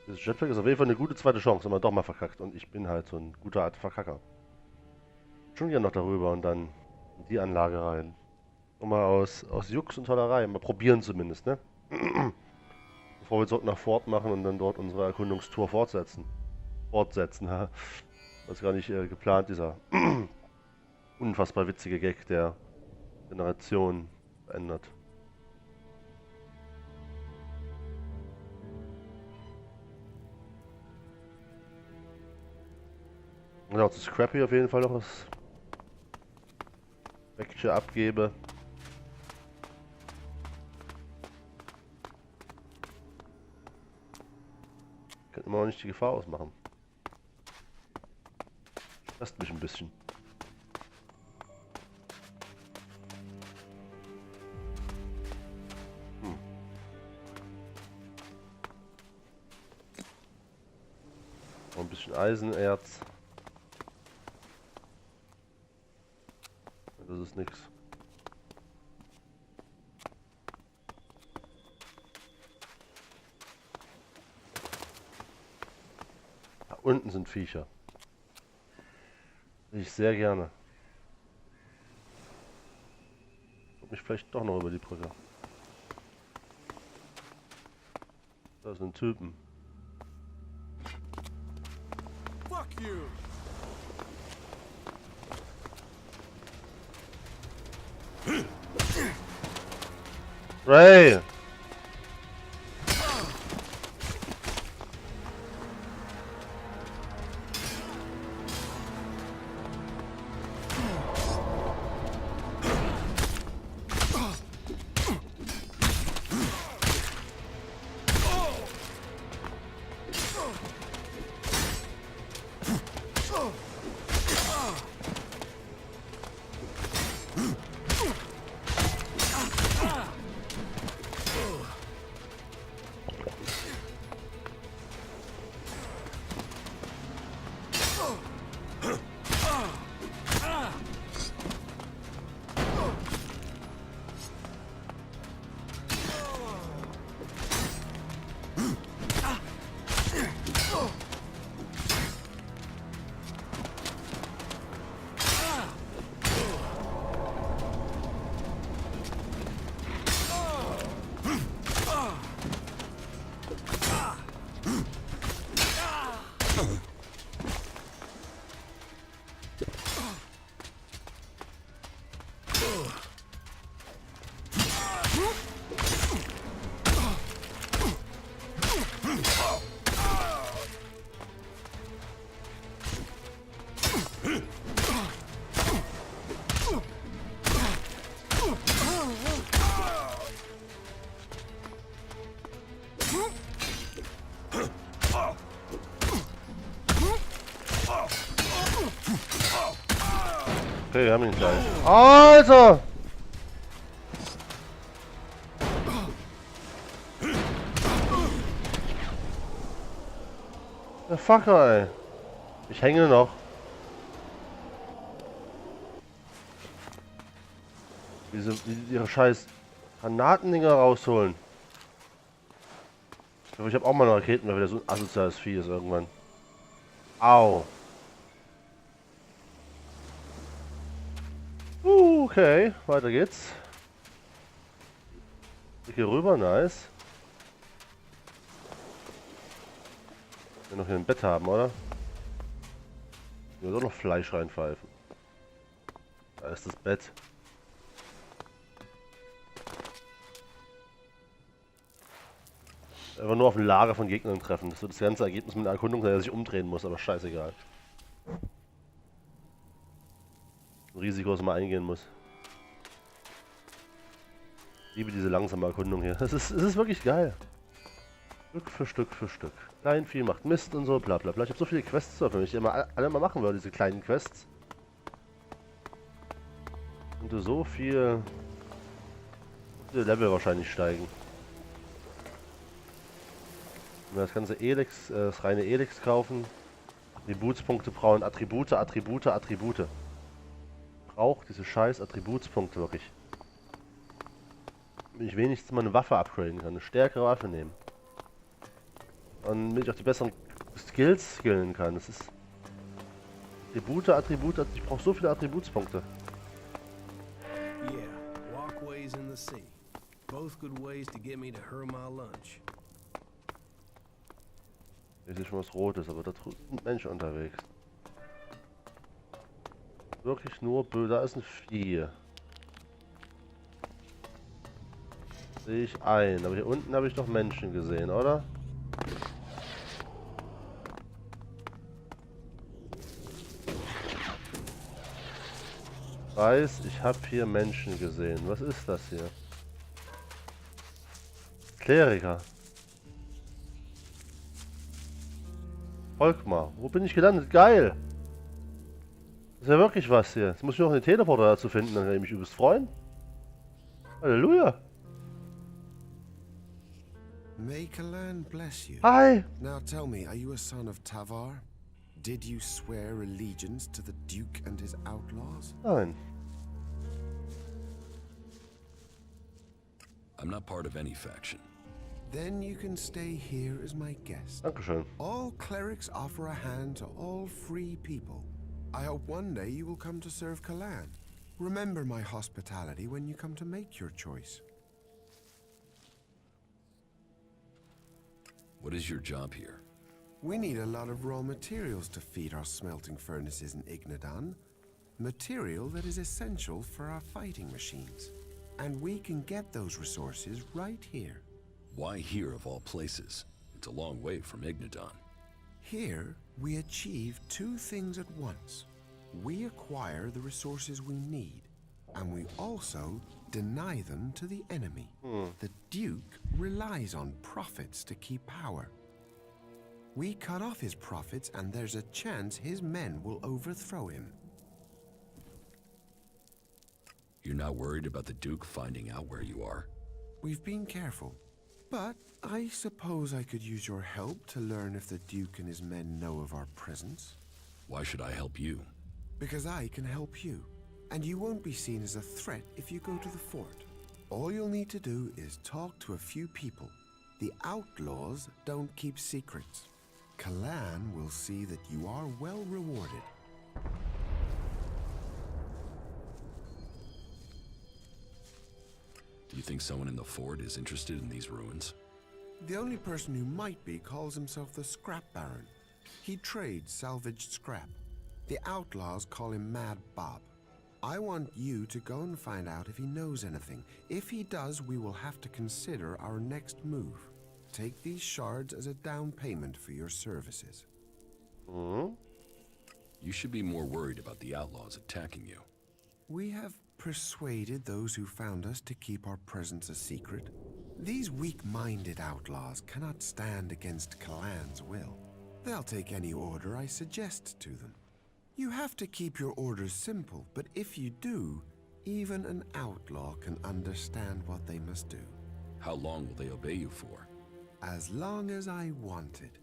Das Jetpack ist auf jeden Fall eine gute zweite Chance, wenn man doch mal verkackt. Und ich bin halt so ein guter Art Verkacker. Schon gerne noch darüber und dann in die Anlage rein. Und mal aus Jux und Tollerei. Mal probieren zumindest, ne? Bevor wir zurück nach Fort machen und dann dort unsere Erkundungstour fortsetzen. Fortsetzen, ha. Das ist gar nicht geplant, dieser unfassbar witzige Gag, der Generation verändert. Genau, zu Scrappy auf jeden Fall noch das Päckchen abgebe. Könnte man auch nicht die Gefahr ausmachen. Stresst mich ein bisschen. Hm. Noch ein bisschen Eisenerz. Das ist nix. Da unten sind Viecher. Sehe ich sehr gerne. Guck mich vielleicht doch noch über die Brücke. Da sind Typen. Fuck you! Ray! Okay, wir haben ihn gleich. Alter! Der Fucker, ey. Ich hänge noch. Wie sie ihre scheiß Granatendinger rausholen. Ich hoffe, ich habe auch mal eine Raketen, weil wieder so ein asoziales Vieh ist irgendwann. Au. Okay, weiter geht's. Hier rüber, nice. Wir noch hier ein Bett haben, oder? Wir sollen noch Fleisch reinpfeifen. Da ist das Bett. Einfach nur auf ein Lager von Gegnern treffen. Das wird das ganze Ergebnis mit einer Erkundung, der sich umdrehen muss, aber scheißegal. Ein Risiko, das man eingehen muss. Ich liebe diese langsame Erkundung hier. Es ist wirklich geil. Stück für Stück für Stück. Kleinvieh macht Mist und so, bla bla bla. Ich habe so viele Quests zu erfüllen, wenn ich die immer alle mal machen würde, diese kleinen Quests. Und du so viele Level wahrscheinlich steigen. Wenn wir das ganze Elex, das reine Elex kaufen. Attributspunkte brauchen. Attribute, Attribute, Attribute. Braucht diese scheiß Attributspunkte wirklich. Wenn ich wenigstens mal eine Waffe upgraden kann, eine stärkere Waffe nehmen. und damit ich auch die besseren Skills skillen kann. Das ist Attribute, ich brauche so viele Attributspunkte. Yeah, walkways in the sea. Both good ways to get me to her my lunch. Hier sehe schon was Rotes, aber da sind Menschen unterwegs. Wirklich nur böse. Da ist ein Vieh. Sehe ich ein. Aber hier unten habe ich doch Menschen gesehen, oder? Ich habe hier Menschen gesehen. Was ist das hier? Kleriker. Folgt mal. Wo bin ich gelandet? Geil! Das ist ja wirklich was hier. Jetzt muss ich noch einen Teleporter dazu finden, dann kann ich mich übelst freuen. Halleluja! May Kalan bless you. Hi! Now tell me, are you a son of Tavar? Did you swear allegiance to the Duke and his outlaws? Nein. I'm not part of any faction. Then you can stay here as my guest. Dankeschön. All clerics offer a hand to all free people. I hope one day you will come to serve Kalan. Remember my hospitality when you come to make your choice. What is your job here? We need a lot of raw materials to feed our smelting furnaces in Ignadan. Material that is essential for our fighting machines. And we can get those resources right here. Why here of all places? It's a long way from Ignadan. Here, we achieve two things at once. We acquire the resources we need, and we also deny them to the enemy. The Duke relies on profits to keep power. We cut off his profits, and there's a chance his men will overthrow him. You're not worried about the Duke finding out where you are? We've been careful, but I suppose I could use your help to learn if the Duke and his men know of our presence. Why should I help you? Because I can help you, and you won't be seen as a threat if you go to the fort. All you'll need to do is talk to a few people. The outlaws don't keep secrets. Kalan will see that you are well rewarded. Do you think someone in the fort is interested in these ruins? The only person who might be calls himself the Scrap Baron. He trades salvaged scrap. The outlaws call him Mad Bob. I want you to go and find out if he knows anything. If he does, we will have to consider our next move. Take these shards as a down payment for your services. You should be more worried about the outlaws attacking you. We have persuaded those who found us to keep our presence a secret. These weak-minded outlaws cannot stand against Kalan's will. They'll take any order I suggest to them. You have to keep your orders simple, but if you do, even an outlaw can understand what they must do. How long will they obey you for? As long as I want it.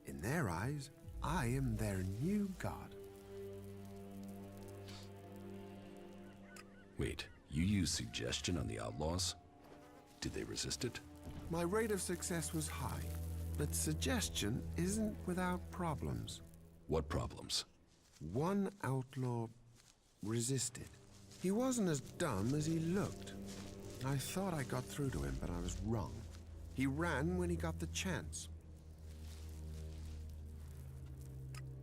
In their eyes, I am their new god. Wait, you used suggestion on the outlaws? Did they resist it? My rate of success was high, but suggestion isn't without problems. What problems? One outlaw resisted. He wasn't as dumb as he looked. I thought I got through to him, but I was wrong. He ran when he got the chance.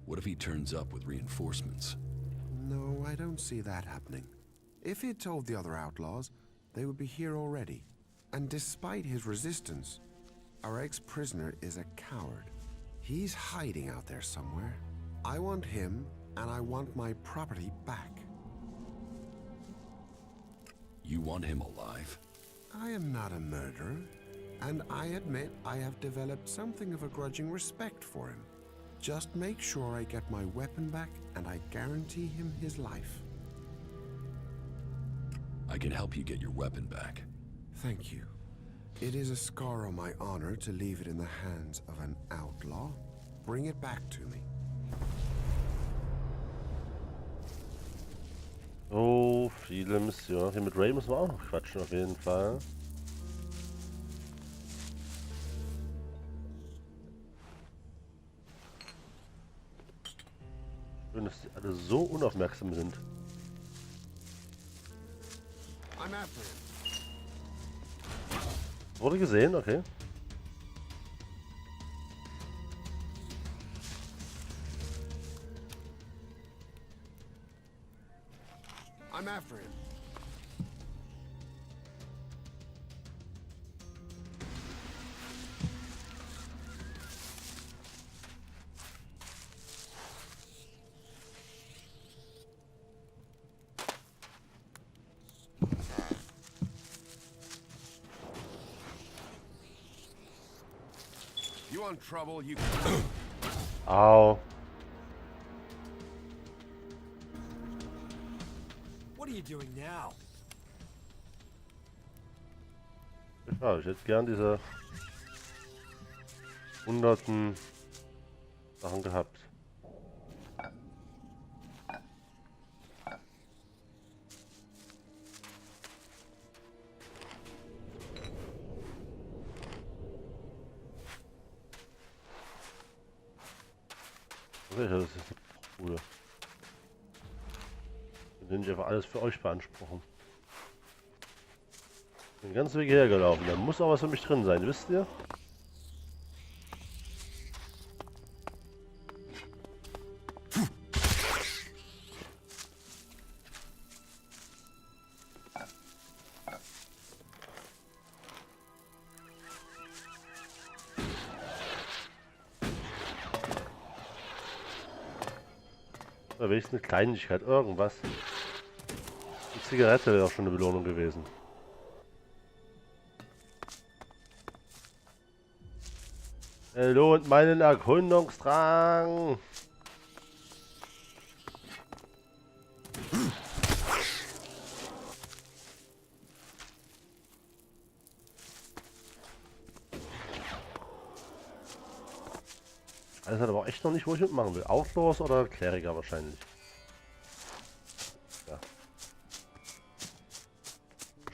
What if he turns up with reinforcements? No, I don't see that happening. If he'd told the other outlaws, they would be here already. And despite his resistance, our ex-prisoner is a coward. He's hiding out there somewhere. I want him, and I want my property back. You want him alive? I am not a murderer, and I admit I have developed something of a grudging respect for him. Just make sure I get my weapon back, and I guarantee him his life. I can help you get your weapon back. Thank you. It is a scar on my honor to leave it in the hands of an outlaw. Bring it back to me. So viele Missionen. Hier mit Ray müssen wir auch noch quatschen auf jeden Fall. Schön, dass die alle so unaufmerksam sind. I'm after him. Wurde gesehen, okay. I'm after him. You want trouble, you Au. What are you doing now? Ja, ich hätte gern diese hunderten Sachen gehabt. Okay, das ist eine Bude. Den ich einfach alles für euch beanspruchen. Den ganzen Weg hergelaufen. Da muss auch was für mich drin sein, wisst ihr? Oder wenigstens eine Kleinigkeit, irgendwas. Die Zigarette wäre auch schon eine Belohnung gewesen. Er lohnt meinen Erkundungsdrang. Alles hat aber auch echt noch nicht, wo ich mitmachen will. Outlaws oder Kleriker wahrscheinlich. Ja.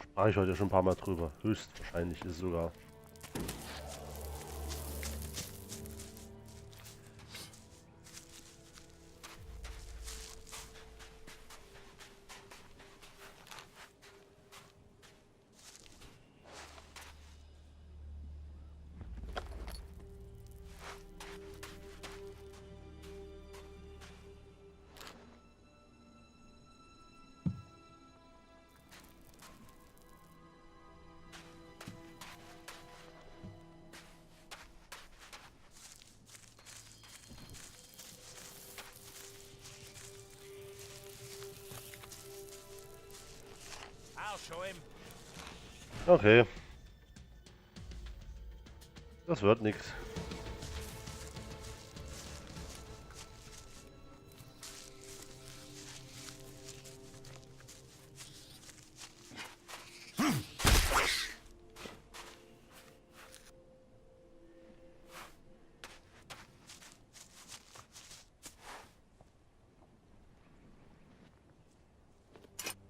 Sprach ich heute schon ein paar Mal drüber. Höchstwahrscheinlich ist es sogar. I'll show him. Okay. Das wird nichts.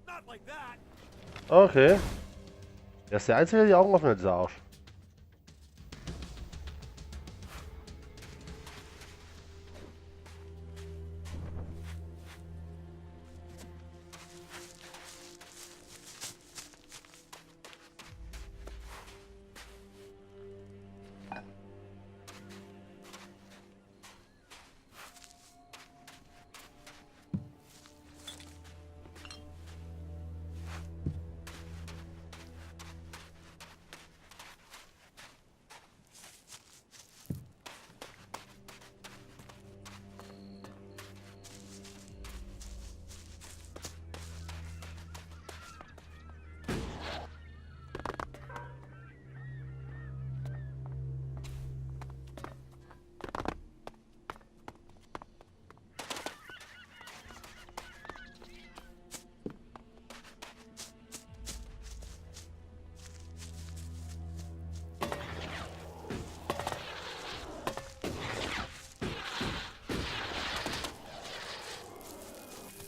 Not like that. Okay. Er ist der Einzige, der die Augen offen hat, dieser Arsch.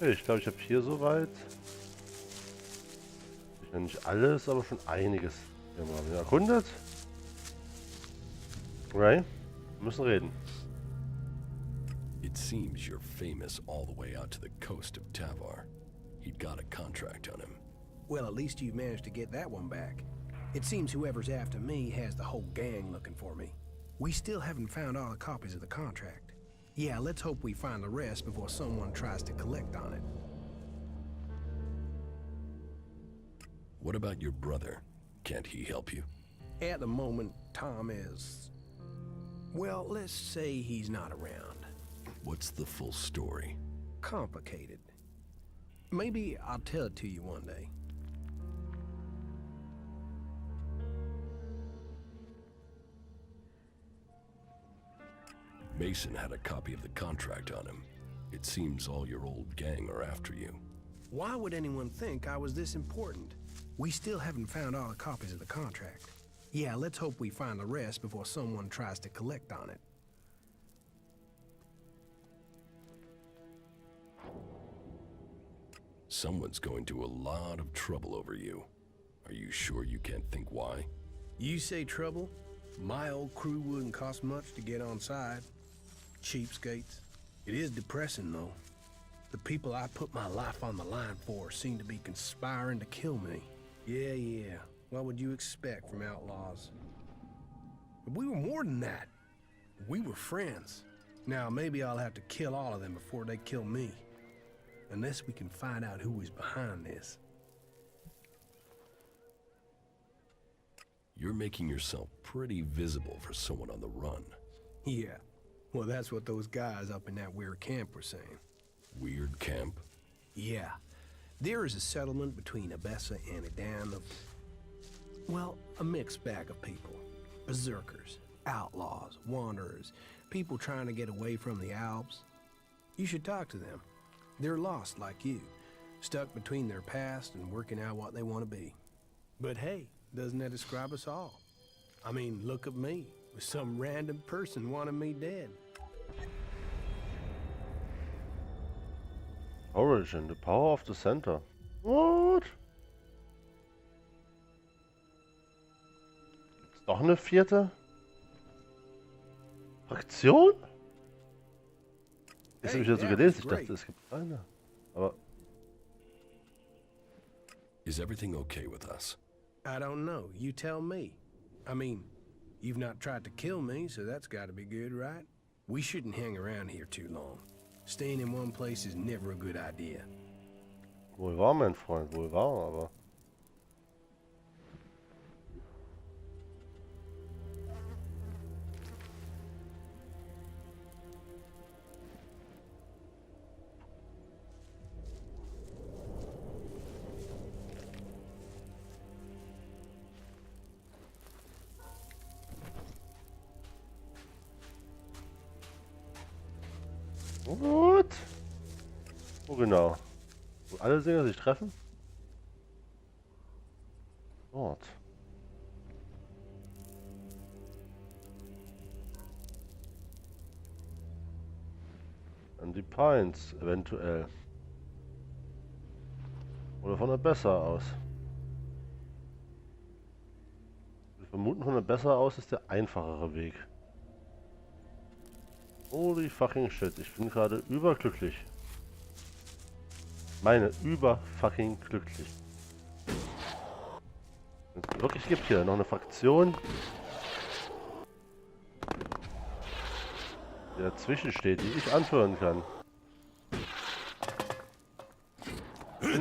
Okay, ich glaube, ich habe hier soweit. Ich noch nicht alles, aber schon einiges. Wir haben wieder erkundet. Ray, wir müssen reden. It seems you're famous all the way out to the coast of Tavar. He'd got a contract on him. Well, at least you managed to get that one back. It seems whoever's after me has the whole gang looking for me. We still haven't found all the copies of the contract. Yeah, let's hope we find the rest before someone tries to collect on it. What about your brother? Can't he help you? At the moment, Tom is... well, let's say he's not around. What's the full story? Complicated. Maybe I'll tell it to you one day. Mason had a copy of the contract on him. It seems all your old gang are after you. Why would anyone think I was this important? We still haven't found all the copies of the contract. Yeah, let's hope we find the rest before someone tries to collect on it. Someone's going to a lot of trouble over you. Are you sure you can't think why? You say trouble? My old crew wouldn't cost much to get on side. Cheapskates. It is depressing, though. The people I put my life on the line for seem to be conspiring to kill me. Yeah. What would you expect from outlaws? But we were more than that. We were friends. Now, maybe I'll have to kill all of them before they kill me. Unless we can find out who is behind this. You're making yourself pretty visible for someone on the run. Yeah. Well, that's what those guys up in that weird camp were saying. Weird camp? Yeah. There is a settlement between Abessa and a dam of... well, a mixed bag of people. Berserkers, outlaws, wanderers, people trying to get away from the Alps. You should talk to them. They're lost like you, stuck between their past and working out what they want to be. But hey, doesn't that describe us all? I mean, look at me, with some random person wanting me dead. Origin, the power of the center. What? Gibt's noch eine vierte Fraktion? Das habe ich ja so gelesen. Ich dachte, es gibt eine. Aber Is everything okay with us? I don't know. You tell me. I mean, you've not tried to kill me, so that's got to be good, right? We shouldn't hang around here too long. Staying in one place is never a good idea. wohl wahr, mein Freund, wohl wahr, aber... What? Wo genau? Wo alle Sänger sich treffen? Dort. An die Pines, eventuell. Oder von Abessa aus. Wir vermuten, von Abessa aus ist der einfachere Weg. Holy fucking shit, ich bin gerade überglücklich. Meine überfucking glücklich. Es wirklich gibt hier noch eine Fraktion, die dazwischen steht, die ich anführen kann.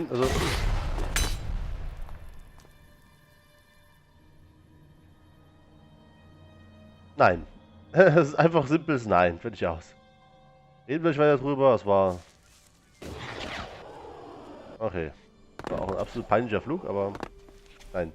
Also nein. Es ist einfach simples Nein. Fertig aus. Reden wir nicht weiter drüber. Es war... Okay. War auch ein absolut peinlicher Flug, aber... Nein.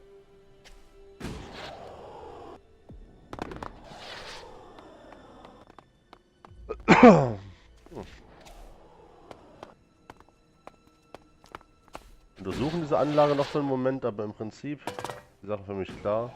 Untersuchen diese Anlage noch für einen Moment, aber im Prinzip ist die Sache für mich klar.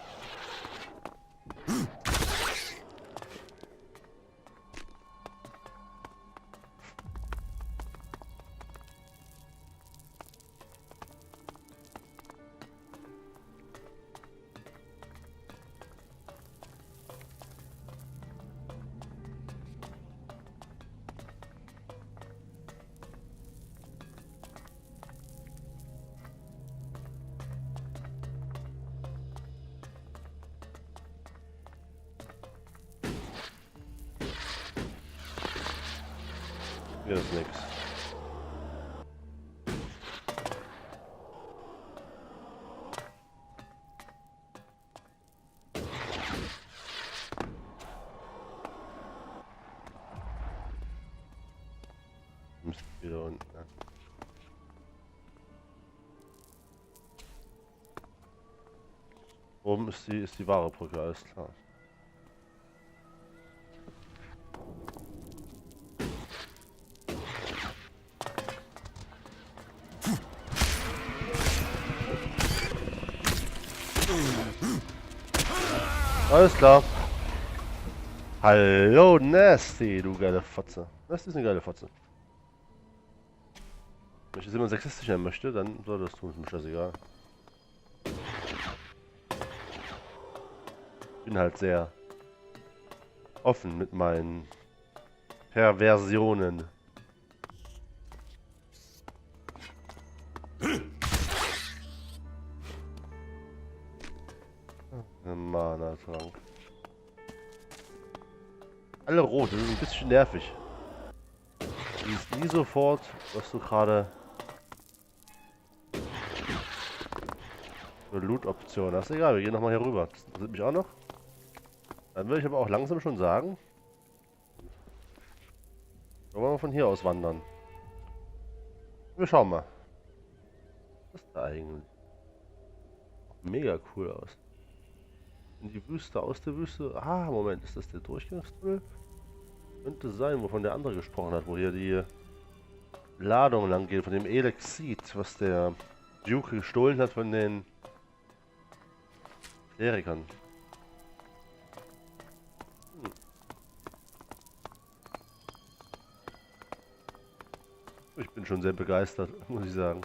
Hier ist nix. Mist, wieder unten. Ja. Oben ist die wahre Brücke, alles klar. Alles klar. Hallo Nasty, du geile Fotze. Nasty ist eine geile Fotze. Wenn ich das immer sexistisch nennen möchte, dann soll das tun, ist mir scheißegal. Ich bin halt sehr offen mit meinen Perversionen. Mana-Trank. Alle rot, das ist ein bisschen nervig. Du siehst nie sofort, was du gerade für Loot-Option hast. Egal, wir gehen nochmal hier rüber. Das interessiert mich auch noch. Dann würde ich aber auch langsam schon sagen, wollen wir von hier aus wandern. Wir schauen mal. Was ist da eigentlich? Mega cool aus. In die Wüste, aus der Wüste. Ah, Moment, ist das der Durchgangstunnel? Könnte sein, wovon der andere gesprochen hat, wo hier die Ladung lang geht, von dem Elex sieht, was der Duke gestohlen hat von den Klerikern. Ich bin schon sehr begeistert, muss ich sagen.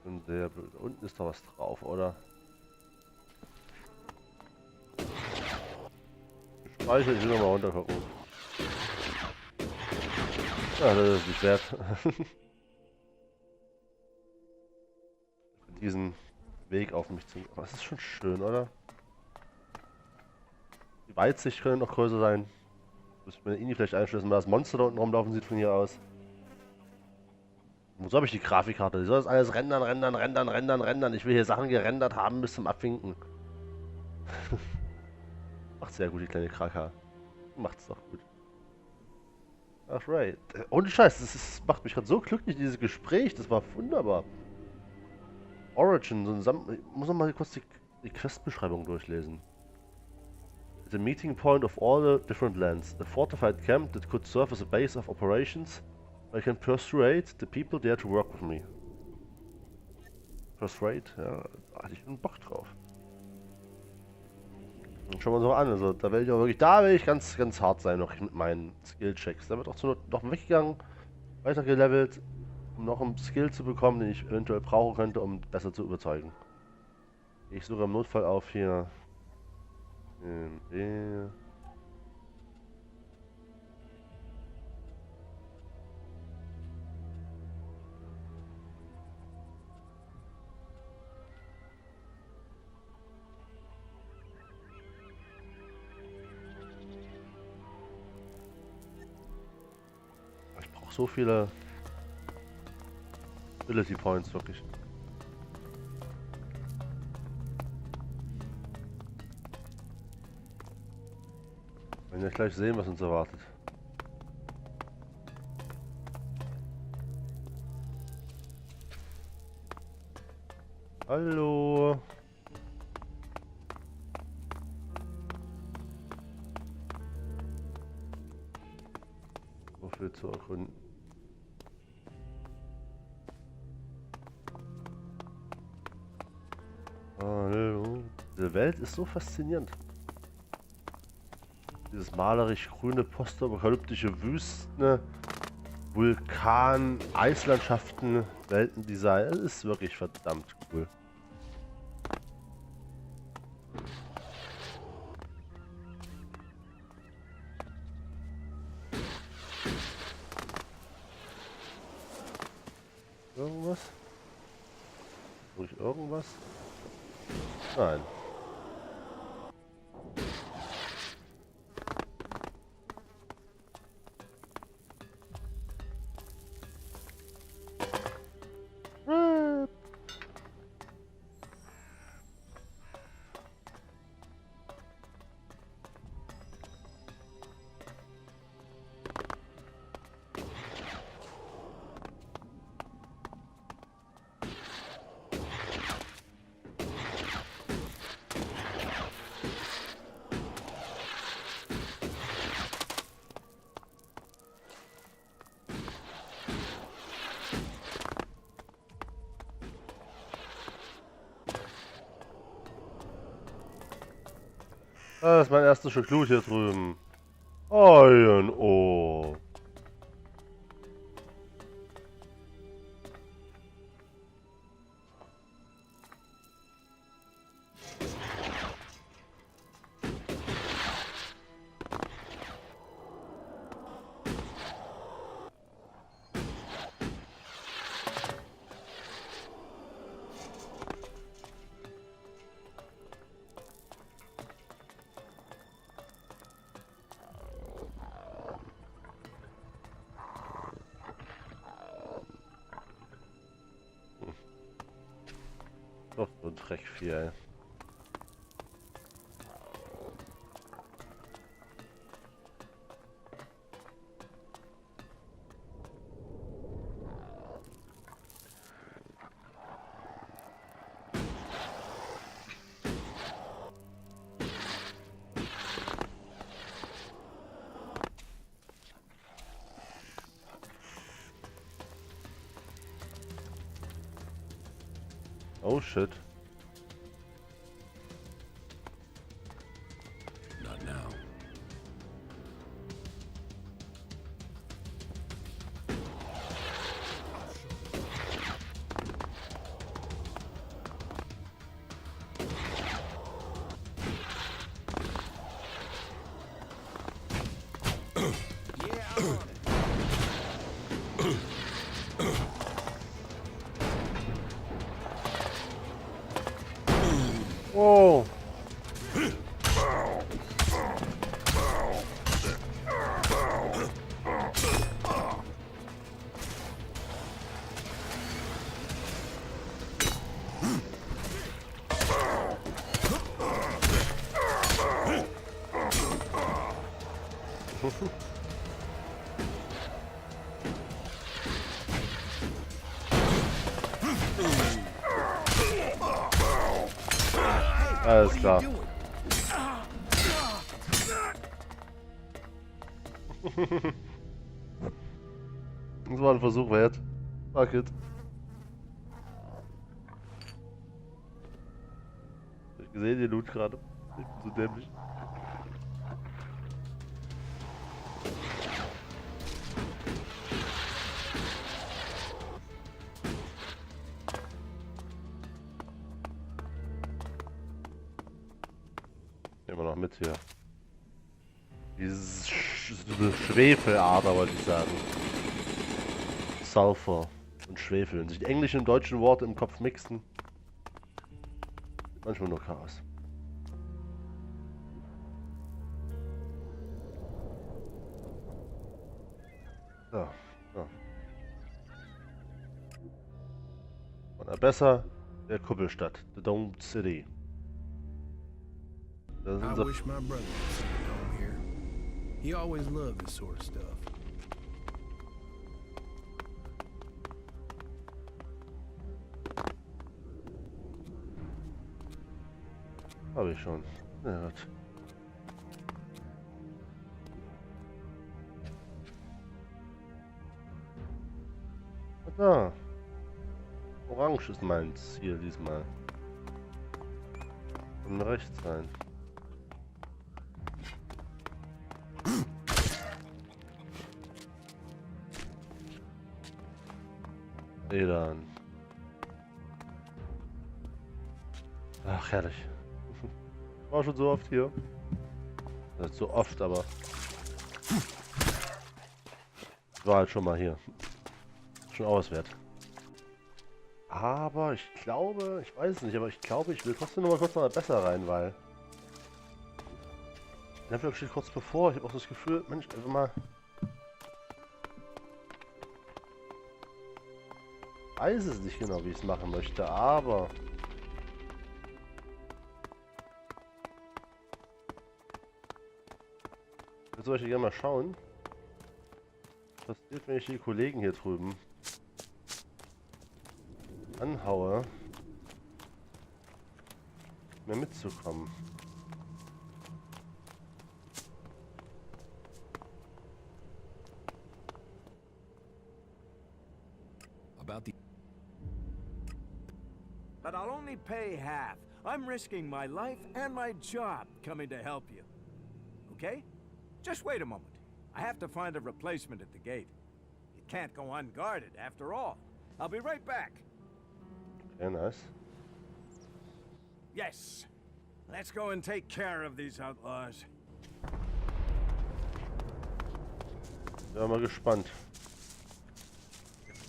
Bin sehr blöd. Da unten ist doch was drauf, oder? Speicher, ich will nochmal runter gucken. Ja, das ist nicht wert. Diesen Weg auf mich zu. Aber es ist schon schön, oder? Die Weitsicht könnte noch größer sein. Muss ich mir Ini vielleicht einschließen, weil das Monster da unten rumlaufen sieht von hier aus. Wozu habe ich die Grafikkarte? Die soll das alles rendern. Ich will hier Sachen gerendert haben bis zum Abwinken. Macht sehr gut, die kleine Kraka. Macht's doch gut. Ach, right. Ohne Scheiß, das macht mich gerade so glücklich, dieses Gespräch. Das war wunderbar. Origin, so ein ich muss noch mal kurz die Questbeschreibung durchlesen. The meeting point of all the different lands. A fortified camp that could serve as a base of operations. I can persuade the people there to work with me. Persuade? Ja, da hatte ich einen Bock drauf. Und schauen wir uns mal an, also da werde ich auch wirklich, da will ich ganz hart sein noch mit meinen Skill-Checks. Da wird auch noch weggegangen, weiter gelevelt, um noch einen Skill zu bekommen, den ich eventuell brauchen könnte, um besser zu überzeugen. Ich suche im Notfall auf hier. Ich brauche so viele Ability Points, wirklich. Wir werden ja gleich sehen, was uns erwartet. Hallo. Wofür zu erkunden? Hallo. Diese Welt ist so faszinierend. Dieses malerisch grüne, postapokalyptische Wüsten, Vulkan, Eislandschaften, Weltendesign. Das ist wirklich verdammt cool. Irgendwas? Brauche ich irgendwas? Nein. Das ist mein erstes Stück Loot hier drüben. Ein Ohr. Doch, so ein Dreckvieh, ey. Oh shit. Not now. Wow. Alles klar. Das war ein Versuch wert. Fuck it. Hab ich gesehen, den Loot gerade. Ich bin so dämlich. Nehmen wir noch mit hier. Dieses Schwefelader wollte ich sagen. Sulfur und Schwefel. Und sich die englischen und deutschen Worte im Kopf mixen. Manchmal nur Chaos. So, so. Von Abessa, der Kuppelstadt, the Domed City. Da I sind sie. wish my brother was sitting home here. He always loved this sort of stuff. Habe ich schon. Ja, Gott. Da. Orange ist mein Ziel diesmal. Und rechts sein. Dann. Ach, herrlich. War schon so oft hier. Nicht so oft, aber. War halt schon mal hier. Schon auch was wert. Aber ich glaube, ich weiß es nicht, aber ich glaube, ich will trotzdem noch mal kurz mal besser rein, weil. Der Vlog steht kurz bevor. Ich habe auch das Gefühl, Mensch, einfach mal. Weiß es nicht genau, wie ich es machen möchte, aber. Jetzt soll ich gerne mal schauen. Was passiert, wenn ich die Kollegen hier drüben anhaue, mir mitzukommen. About the... but I'll only pay half. I'm risking my life and my job coming to help you. Okay? Just wait a moment. I have to find a replacement at the gate. It can't go unguarded after all. I'll be right back. Okay, nice. Yes. Let's go and take care of these outlaws. Ja, mal gespannt.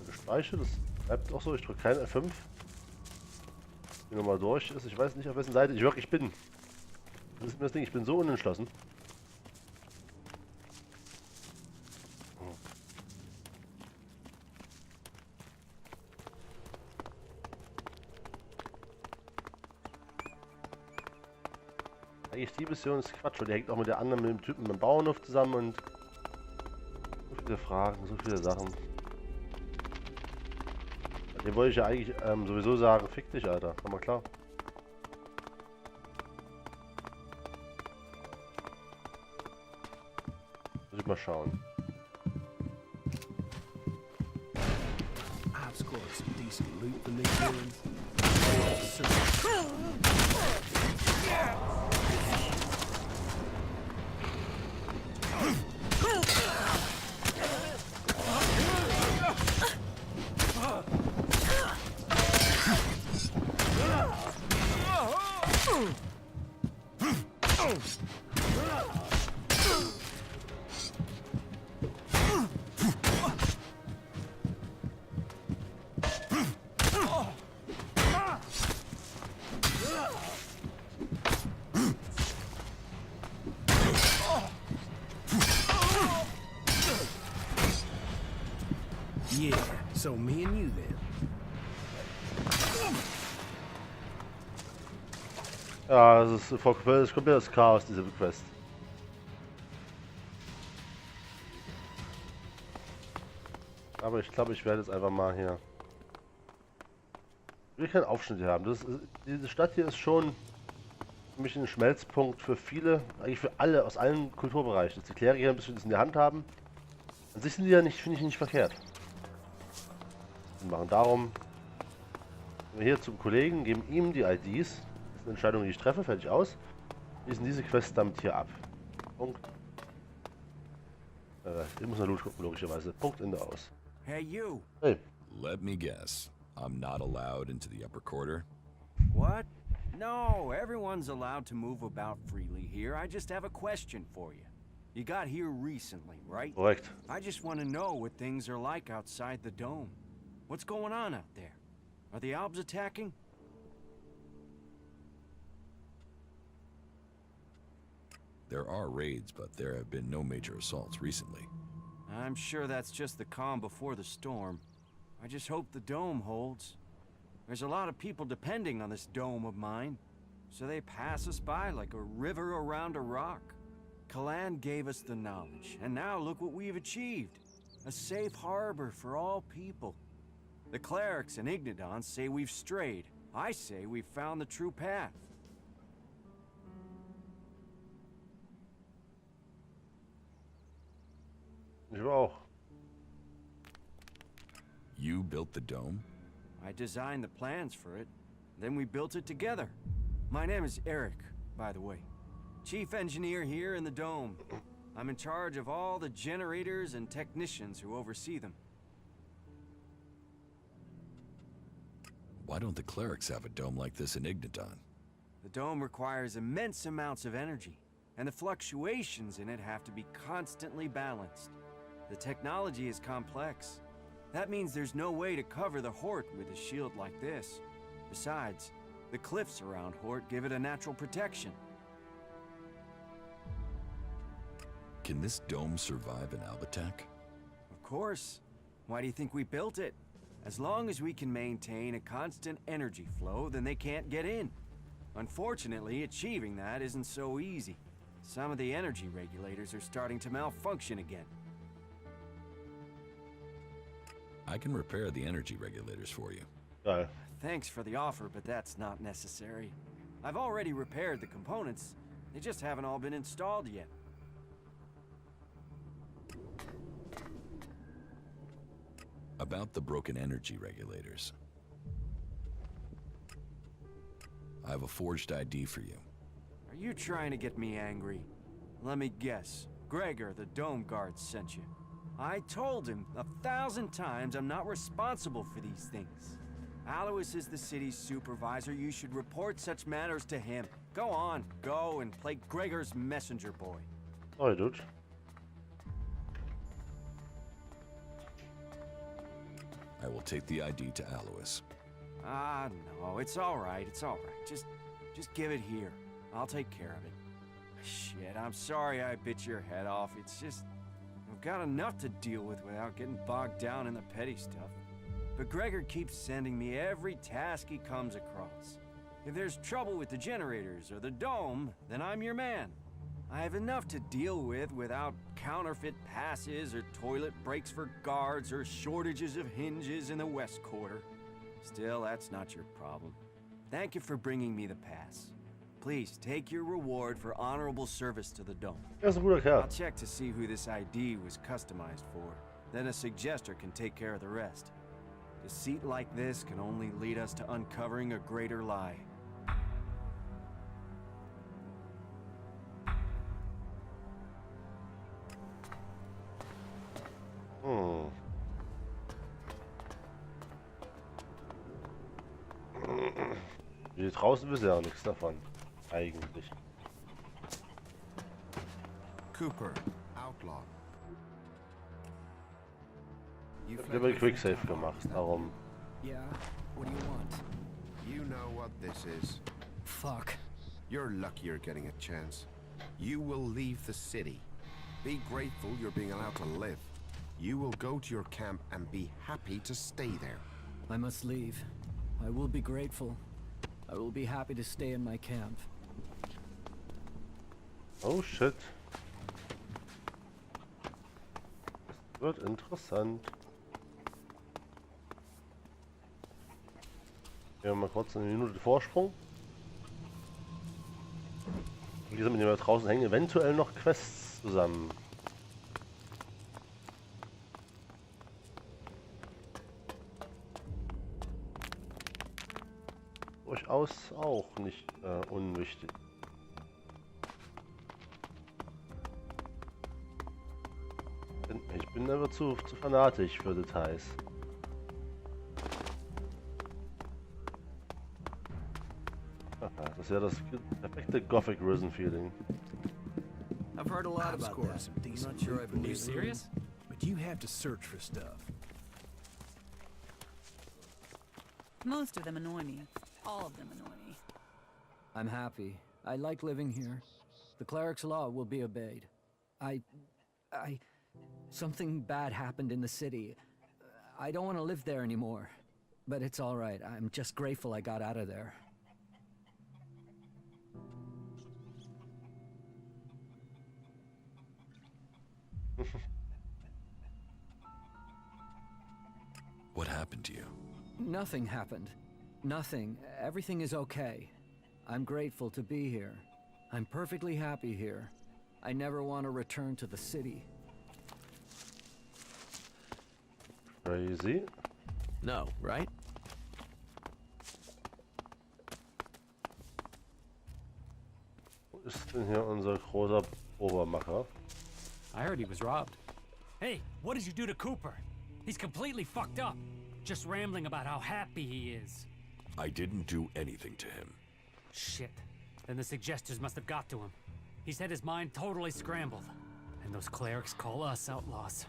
Gespeichert, das bleibt auch so. Ich drücke kein F5. Hier nochmal durch ist. Ich weiß nicht, auf wessen Seite ich wirklich bin. Das ist mir das Ding, ich bin so unentschlossen. Eigentlich die Mission ist Quatsch, weil die hängt auch mit der anderen, mit dem Typen beim Bauernhof zusammen und so viele Fragen, so viele Sachen. Dem wollte ich ja eigentlich sowieso sagen, fick dich, Alter. Komm mal klar. Muss ich mal schauen. I've scored some decent loot from these villains. Yeah, so me and you then. Ja, das ist komplettes Chaos, diese Quest. Aber ich glaube, ich werde jetzt einfach mal hier. Ich will keinen Aufschnitt hier haben. Diese Stadt hier ist schon für mich ein Schmelzpunkt für viele, eigentlich für alle aus allen Kulturbereichen. Jetzt die Kleriker ein bisschen das in der Hand haben. An sich sind die ja nicht, finde ich, nicht verkehrt. Wir machen darum, gehen wir hier zum Kollegen, geben ihm die IDs. Das ist eine Entscheidung, die ich treffe, fertig aus. Schließen diese Quest damit hier ab. Punkt. Ich muss nach Loot gucken, logischerweise. Punkt, Ende aus. Hey, you. Hey. Let me guess. I'm not allowed into the upper quarter? What? No, everyone's allowed to move about freely here. I just have a question for you. You got here recently, right? Korrekt. I just want to know what things are like outside the dome. What's going on out there? Are the Albs attacking? There are raids, but there have been no major assaults recently. I'm sure that's just the calm before the storm. I just hope the dome holds. There's a lot of people depending on this dome of mine, so they pass us by like a river around a rock. Kalan gave us the knowledge, and now look what we've achieved. A safe harbor for all people. The clerics and Ignodons say we've strayed. I say we've found the true path. Ich auch. You built the dome? I designed the plans for it, then we built it together. My name is Eric, by the way. Chief engineer here in the dome. I'm in charge of all the generators and technicians who oversee them. Why don't the clerics have a dome like this in Ignodon? The dome requires immense amounts of energy, and the fluctuations in it have to be constantly balanced. The technology is complex. That means there's no way to cover the Hort with a shield like this. Besides, the cliffs around Hort give it a natural protection. Can this dome survive an Alb attack? Of course. Why do you think we built it? As long as we can maintain a constant energy flow, then they can't get in. Unfortunately, achieving that isn't so easy. Some of the energy regulators are starting to malfunction again. I can repair the energy regulators for you. Geil. Thanks for the offer, but that's not necessary. I've already repaired the components. They just haven't all been installed yet. About the broken energy regulators. I have a forged ID for you. Are you trying to get me angry? Let me guess. Gregor, the Dome Guard, sent you. I told him 1,000 times I'm not responsible for these things. Alois is the city's supervisor. You should report such matters to him. Go on, go and play Gregor's messenger boy. Oh, dude. I will take the ID to Alois. Ah, no, it's all right. It's all right. Just give it here. I'll take care of it. Shit, I'm sorry I bit your head off. It's just, I've got enough to deal with without getting bogged down in the petty stuff. But Gregor keeps sending me every task he comes across. If there's trouble with the generators or the dome, then I'm your man. I have enough to deal with without counterfeit passes or toilet breaks for guards or shortages of hinges in the West Quarter. Still, that's not your problem. Thank you for bringing me the pass. Please take your reward for honorable service to the dome. Er ist ein guter Kerl. I'll check to see who this ID was customized for. Then a suggester can take care of the rest. Deceit like this can only lead us to uncovering a greater lie. Hier draußen wissen ja auch nichts davon. Eigentlich. Cooper, outlaw. You Ich habe Quicksave gemacht, darum. Yeah? What do you want? You know what this is. Fuck. You're lucky you're getting a chance. You will leave the city. Be grateful you're being allowed to live. You will go to your camp and be happy to stay there. I must leave. I will be grateful. I will be happy to stay in my camp. Oh shit. Das wird interessant. Wir haben mal kurz eine Minute Vorsprung. Und hier sind wir draußen hängen eventuell noch Quests zusammen. Durchaus auch nicht unwichtig. Ich bin aber zu fanatisch für Details. Das ist ja das perfekte Gothic Risen Feeling. I've heard a lot I've about scored that. some I'm decent not sure I loot believe for it. you. Serious? But you have to search for stuff. Most of them annoy me. All of them annoy me. I'm happy. I like living here. The cleric's law will be obeyed. Something bad happened in the city. I don't want to live there anymore. But it's all right. I'm just grateful I got out of there. What happened to you? Nothing happened. Nothing. Everything is okay. I'm grateful to be here. I'm perfectly happy here. I never want to return to the city. Crazy. No, right? Wo ist denn hier unser großer Obermacher? I heard he was robbed. Hey, what did you do to Cooper? He's completely fucked up. Just rambling about how happy he is. I didn't do anything to him. Shit. Then the suggesters must have got to him. He said his mind totally scrambled. And those clerics call us outlaws.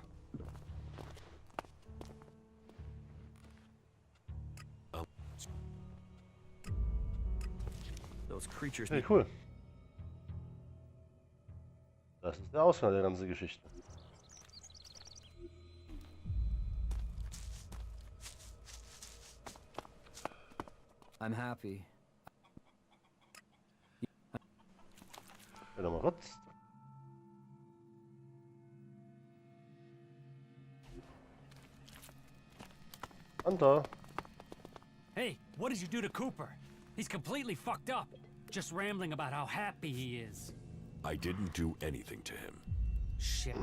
Those creatures. Hey, cool. Das ist der Ausgang der ganzen Geschichte. I'm happy. Ja, nochmal kurz. Hunter. Hey, what did you do to Cooper? He's completely fucked up. Just rambling about how happy he is. I didn't do anything to him. Shit.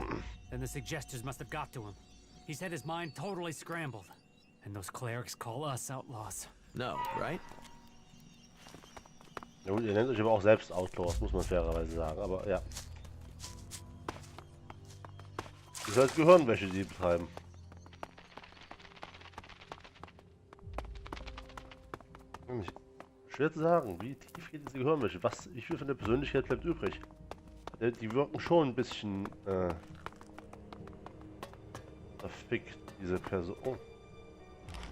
Then the suggesters must have got to him. He said his mind totally scrambled. And those clerics call us outlaws. No, right? Ja gut, ihr nennt euch aber auch selbst Outlaws, muss man fairerweise sagen, aber ja. Das ist halt Gehirnwäsche, die betreiben. Schwer zu sagen, wie tief geht diese Gehirnwäsche? Wie viel von der Persönlichkeit bleibt übrig? Die wirken schon ein bisschen, verfickt, diese Person. Oh,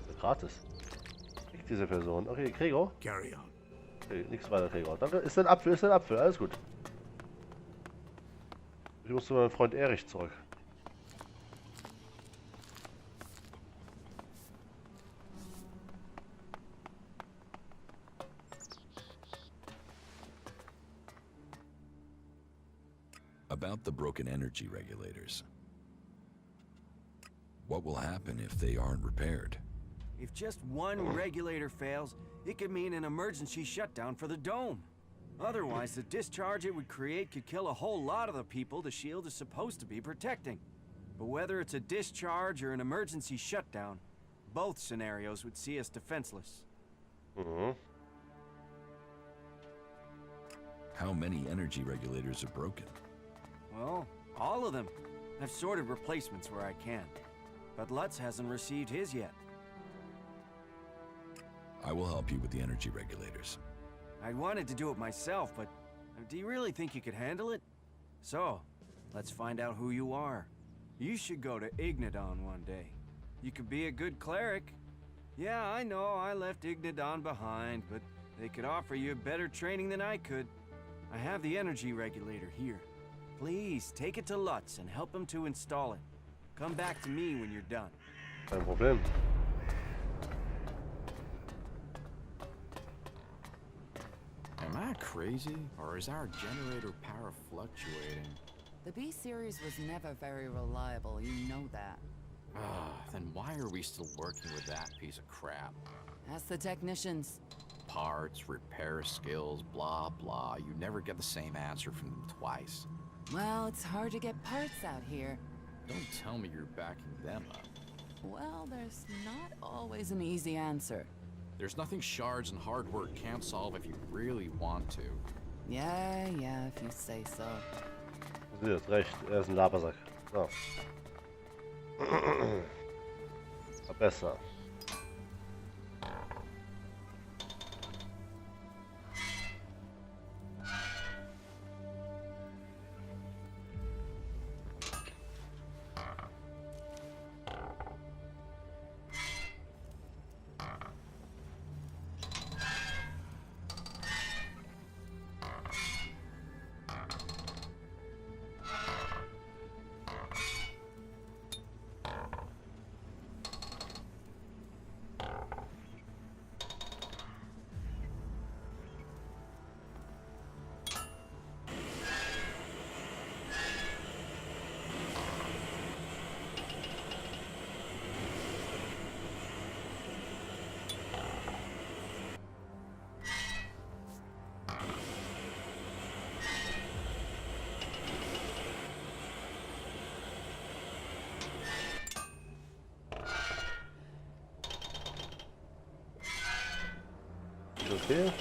ist ja gratis. Fickt diese Person. Okay, Gregor? Carry on. Okay, nichts weiter, Gregor. Danke, ist ein Apfel, alles gut. Ich muss zu meinem Freund Erich zurück. About the broken energy regulators. What will happen if they aren't repaired? If just one regulator fails, it could mean an emergency shutdown for the dome. Otherwise, the discharge it would create could kill a whole lot of the people the shield is supposed to be protecting. But whether it's a discharge or an emergency shutdown, both scenarios would see us defenseless. How many energy regulators are broken? Well, all of them. I've sorted replacements where I can. But Lutz hasn't received his yet. I will help you with the energy regulators. I wanted to do it myself, but do you really think you could handle it? So, let's find out who you are. You should go to Ignadon one day. You could be a good cleric. Yeah, I know, I left Ignadon behind, but they could offer you better training than I could. I have the energy regulator here. Please, take it to Lutz and help him to install it. Come back to me when you're done. Kein Problem. Am I crazy, or is our generator power fluctuating? The B-series was never very reliable, you know that. Then why are we still working with that piece of crap? Ask the technicians. Parts, repair skills, blah blah. You never get the same answer from them twice. Well, it's hard to get parts out here. Don't tell me you're backing them up. Well, there's not always an easy answer. There's nothing shards and hard work can't solve if you really want to. Yeah, if you say so. Du hast recht, ist ein Labersack. So. Abessa. Okay.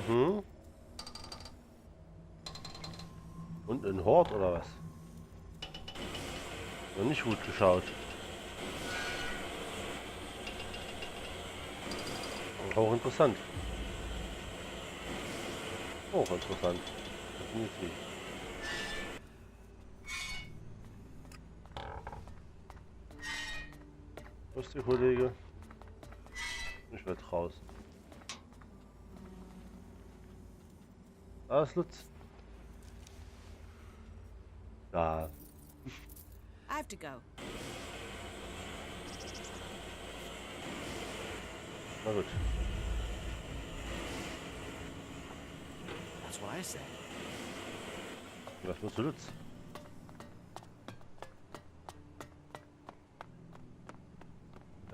Mhm. Und ein Hort oder was? Noch nicht gut geschaut. Auch interessant. Auch interessant. Definitiv. Wo ist der Kollege? Ich werde raus. Ah, ist Lutz. I have to go. Na gut. That's what I said. Was musst du jetzt?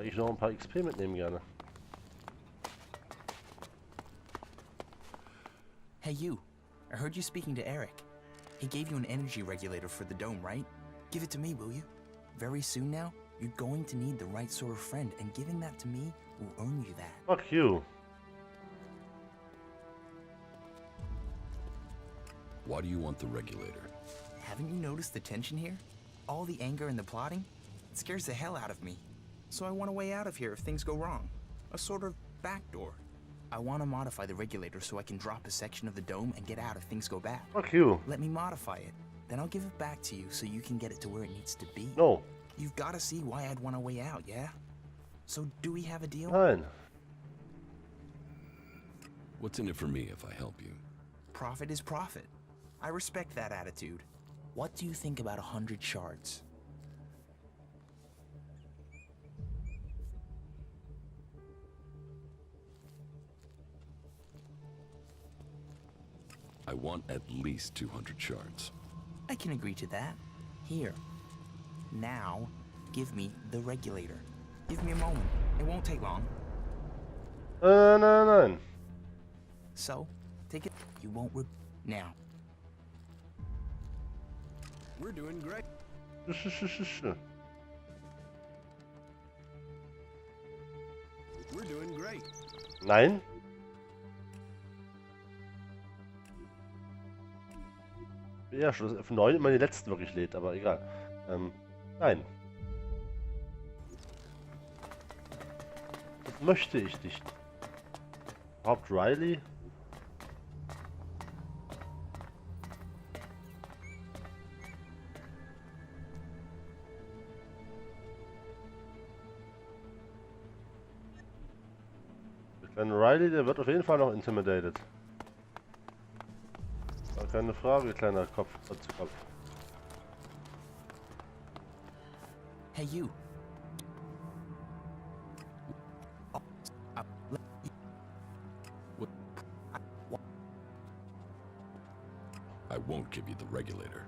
Ich noch ein paar XP mitnehmen gerne. Hey you, I heard you speaking to Eric. He gave you an energy regulator for the dome, right? Give it to me, will you? Very soon now, you're going to need the right sort of friend, and giving that to me will earn you that. Fuck you. Why do you want the regulator? Haven't you noticed the tension here? All the anger and the plotting? It scares the hell out of me. So I want a way out of here if things go wrong. A sort of backdoor. I want to modify the regulator so I can drop a section of the dome and get out if things go bad. Fuck you. Let me modify it. Then I'll give it back to you so you can get it to where it needs to be. No. You've got to see why I'd want a way out, yeah? So do we have a deal? Nein. What's in it for me if I help you? Profit is profit. I respect that attitude. What do you think about 100 shards? I want at least 200 shards. I can agree to that. Here. Now, give me the regulator. Give me a moment. It won't take long. Nein. So, take it. You won't now. We're doing great. We're doing great. Nein. Ja, schon auf 9 immer die letzten wirklich lädt, aber egal. Nein. Das möchte ich nicht. Haupt Riley? Der kleine Riley, der wird auf jeden Fall noch intimidated. Keine Frage, kleiner Kopf zu Kopf. Hey, you. I won't give you the regulator.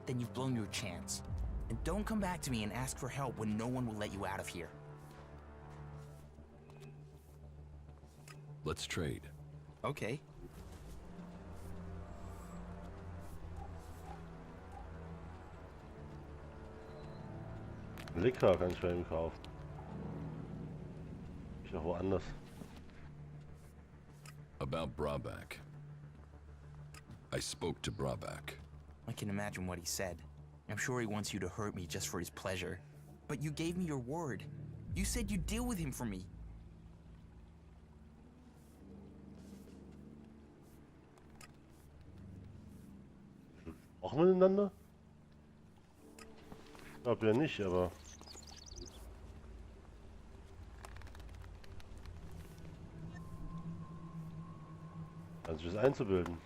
Then you've blown your chance. And don't come back to me and ask for help when no one will let you out of here. Let's trade. Okay. Licker kann ich bei ihm kaufen. Ich auch woanders. About Brabak. I spoke to Brabak. I can imagine what he said. I'm sure he wants you to hurt me just for his pleasure. But you gave me your word. You said you'd deal with him for me. Auch miteinander? Ich glaube ja nicht, aber... Also sich das einzubilden.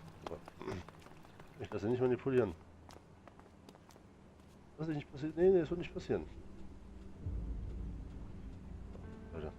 Ich lasse ihn nicht manipulieren. Das ist nicht passiert. Nee, das wird nicht passieren. Leute.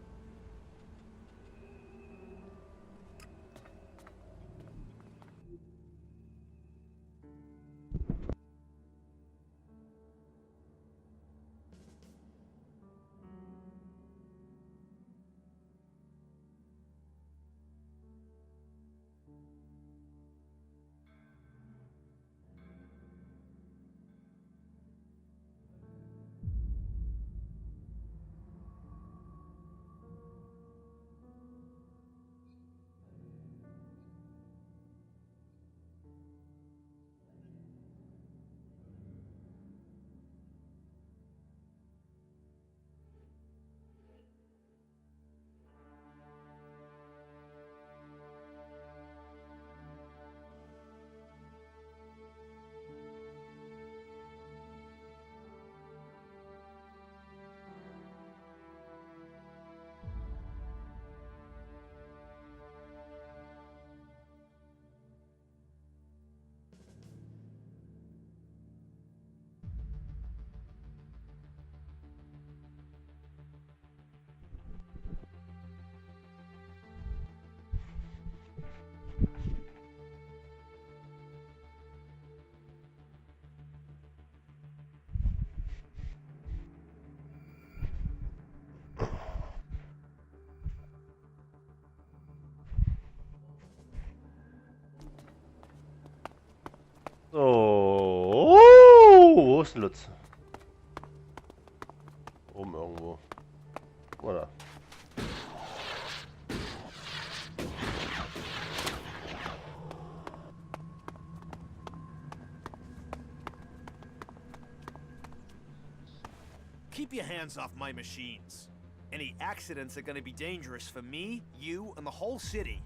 Lutz? Oben irgendwo. Oder? Keep your hands off my machines. Any accidents are gonna be dangerous for me, you, and the whole city.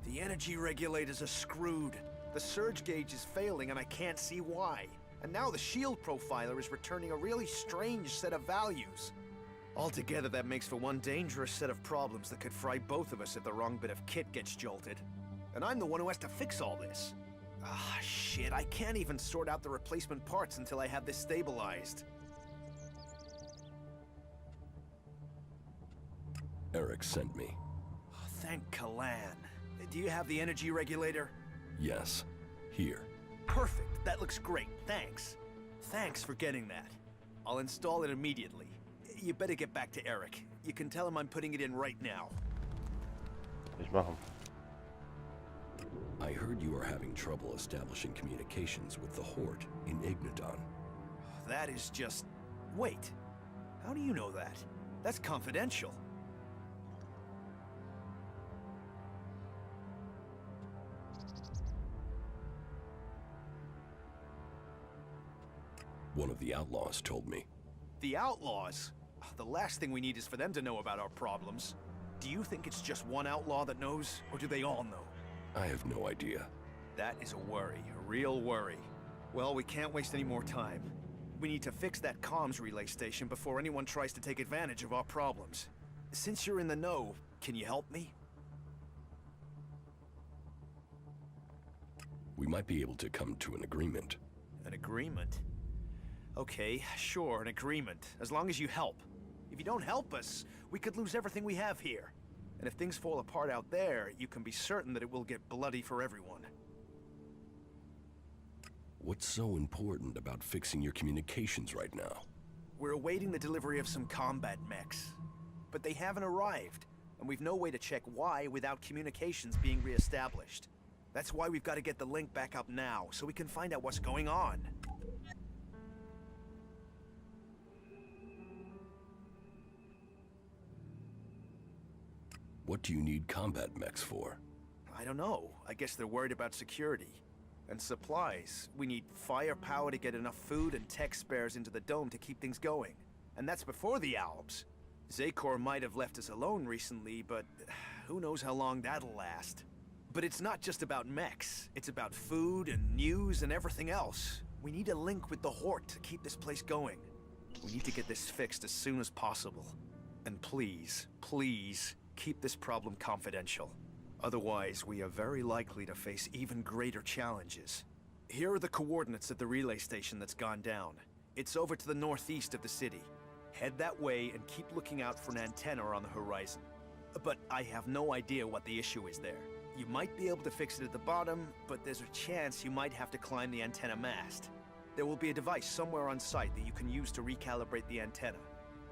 The energy regulators are screwed. The surge gauge is failing and I can't see why. And now the shield profiler is returning a really strange set of values. Altogether, that makes for one dangerous set of problems that could fry both of us if the wrong bit of kit gets jolted. And I'm the one who has to fix all this. Ah, shit, I can't even sort out the replacement parts until I have this stabilized. Eric sent me. Oh, thank Kalan. Do you have the energy regulator? Yes. Here. Perfect. That looks great. Thanks. Thanks for getting that. I'll install it immediately. You better get back to Eric. You can tell him I'm putting it in right now. Ich machen. I heard you are having trouble establishing communications with the Horde in Igniton. That is just... Wait. How do you know that? That's confidential. One of the outlaws told me. The outlaws? The last thing we need is for them to know about our problems. Do you think it's just one outlaw that knows, or do they all know? I have no idea. That is a worry, a real worry. Well, we can't waste any more time. We need to fix that comms relay station before anyone tries to take advantage of our problems. Since you're in the know, can you help me? We might be able to come to an agreement. An agreement? Okay, sure, an agreement, as long as you help. If you don't help us, we could lose everything we have here. And if things fall apart out there, you can be certain that it will get bloody for everyone. What's so important about fixing your communications right now? We're awaiting the delivery of some combat mechs. But they haven't arrived, and we've no way to check why without communications being reestablished. That's why we've got to get the link back up now, so we can find out what's going on. What do you need combat mechs for? I don't know. I guess they're worried about security. And supplies. We need firepower to get enough food and tech spares into the dome to keep things going. And that's before the Alps. Zakor might have left us alone recently, but who knows how long that'll last. But it's not just about mechs. It's about food and news and everything else. We need a link with the Horde to keep this place going. We need to get this fixed as soon as possible. And please, please, keep this problem confidential. Otherwise, we are very likely to face even greater challenges. Here are the coordinates of the relay station that's gone down. It's over to the northeast of the city. Head that way and keep looking out for an antenna on the horizon. But I have no idea what the issue is there. You might be able to fix it at the bottom, but there's a chance you might have to climb the antenna mast. There will be a device somewhere on site that you can use to recalibrate the antenna.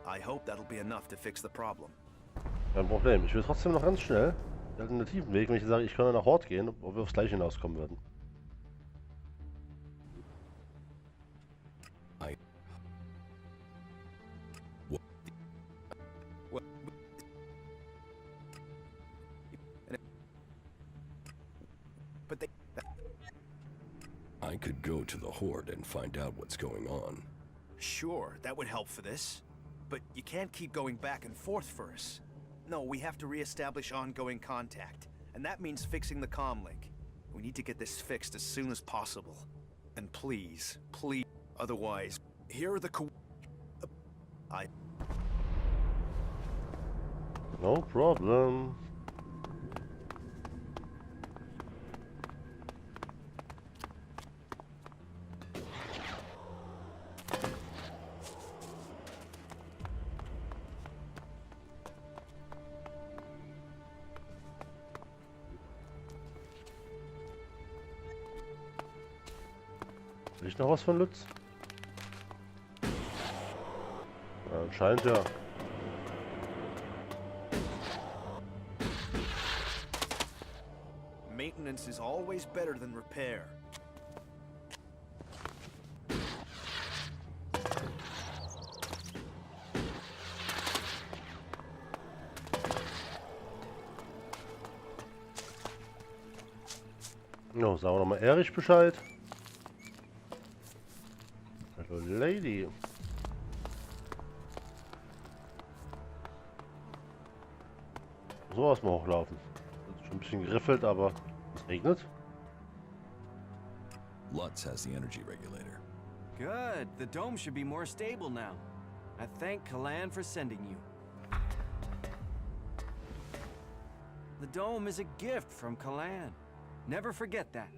I hope that'll be enough to fix the problem. Kein Problem. Ich will trotzdem noch ganz schnell den alternativen Weg, wenn ich sage, ich kann nach Horde gehen, ob wir aufs Gleiche hinauskommen würden. But they... I could go to the Horde and find out what's going on. Sure, that would help for this. But you can't keep going back and forth for us. No, we have to re-establish ongoing contact. And that means fixing the comm link. We need to get this fixed as soon as possible. And please, please, otherwise, here are the No problem. Will ich noch was von Lutz? Ja, anscheinend ja. Maintenance is always better than repair. No, sagen wir nochmal Erich Bescheid. Hallo Lady. So was mal hochlaufen. Das ist schon ein bisschen geriffelt, aber es regnet. Lutz has the energy regulator. Good. The dome should be more stable now. I thank Kalan for sending you. The dome is a gift from Kalan. Never forget that.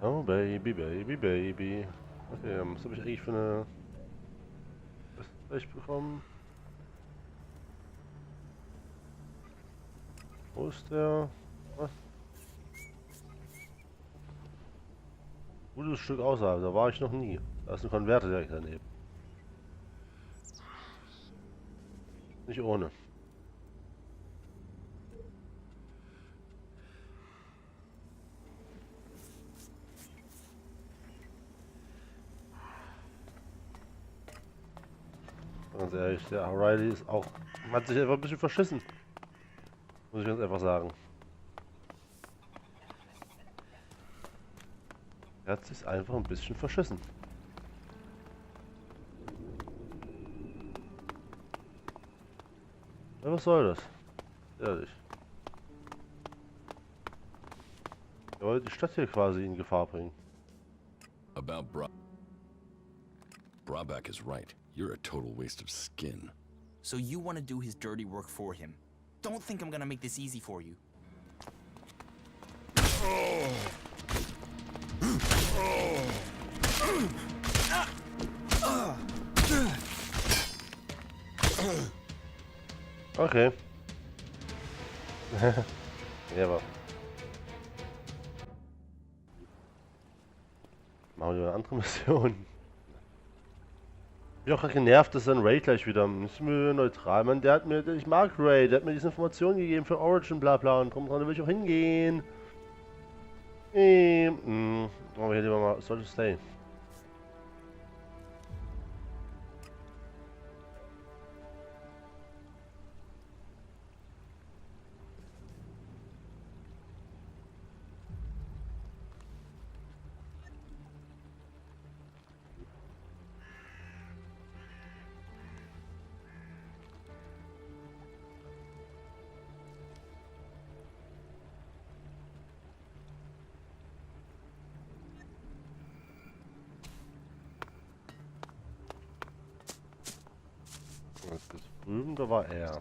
Oh, Baby, Baby, Baby. Okay, was habe ich eigentlich für eine Recht bekommen? Wo ist der? Was? Gutes Stück außerhalb, da war ich noch nie. Da ist ein Konverter direkt daneben. Nicht ohne. Ganz ehrlich, der O'Reilly ist auch, hat sich einfach ein bisschen verschissen. Muss ich ganz einfach sagen. Er hat sich einfach ein bisschen verschissen. Ja, was soll das? Ehrlich. Er wollte die Stadt hier quasi in Gefahr bringen. About Brabeck is right. You're a total waste of skin. So you want to do his dirty work for him. Don't think I'm gonna make this easy for you. Okay. Ja, aber. Machen wir eine andere Mission. Ich bin auch gerade genervt, dass dann Ray gleich wieder. Ist mir neutral, man. Der hat mir. Ich mag Ray, der hat mir diese Informationen gegeben für Origin, bla bla. Und drum dran will ich auch hingehen. Aber hier lieber mal. Sollte stay. Das drüben, da war er.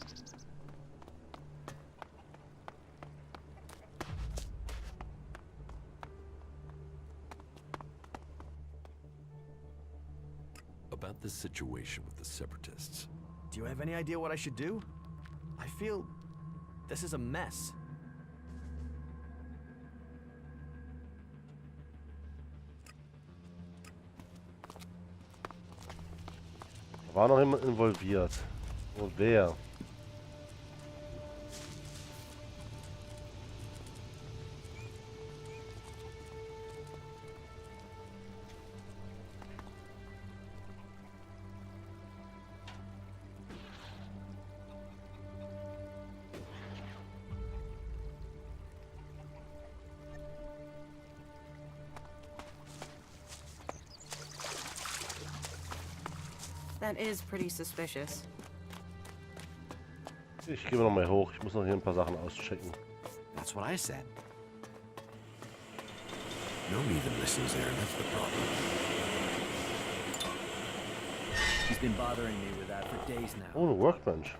About this situation with the Separatists. Do you have any idea what I should do? I feel this is a mess. War noch jemand involviert? Oh, wer? That is pretty suspicious. Ich gehe noch mal hoch. Ich muss noch hier ein paar Sachen auschecken. That's what I said. No one even listens there, that's the problem. He's been bothering me with that for days now. Oh, eine Workbench.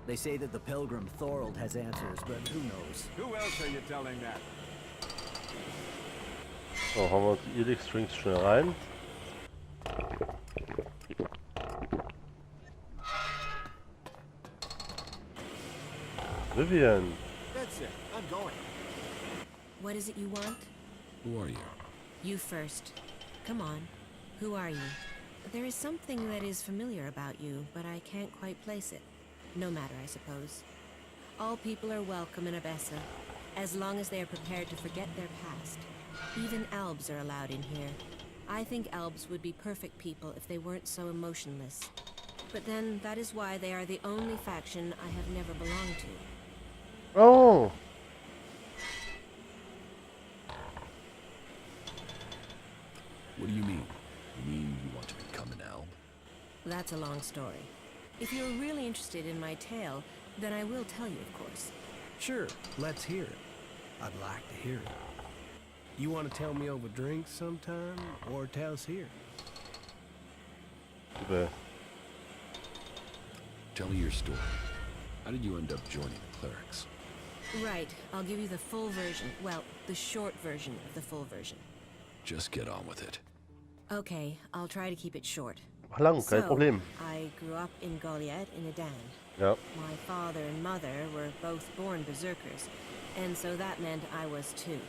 They say that the pilgrim Thorold has answers, but who knows? Who else are you telling that? So, hauen wir uns die Elex Strings schnell rein. Vivian. That's it. I'm going. What is it you want? Who are you? You first. Come on. Who are you? There is something that is familiar about you, but I can't quite place it. No matter, I suppose. All people are welcome in Abessa, as long as they are prepared to forget their past. Even Albs are allowed in here. I think Albs would be perfect people if they weren't so emotionless. But then, that is why they are the only faction I have never belonged to. Oh! What do you mean? You mean you want to become an Alb? That's a long story. If you're really interested in my tale, then I will tell you, of course. Sure, let's hear it. I'd like to hear it. You want to tell me over drinks sometime, or tell us here? Okay. Tell me your story. How did you end up joining the clerics? Right, I'll give you the full version. Well, the short version of the full version. Just get on with it. Okay, I'll try to keep it short. Lang, kein Problem. I grew up in Goliath in Edan. Ja. My father and mother were both born berserkers, and so that meant I was too.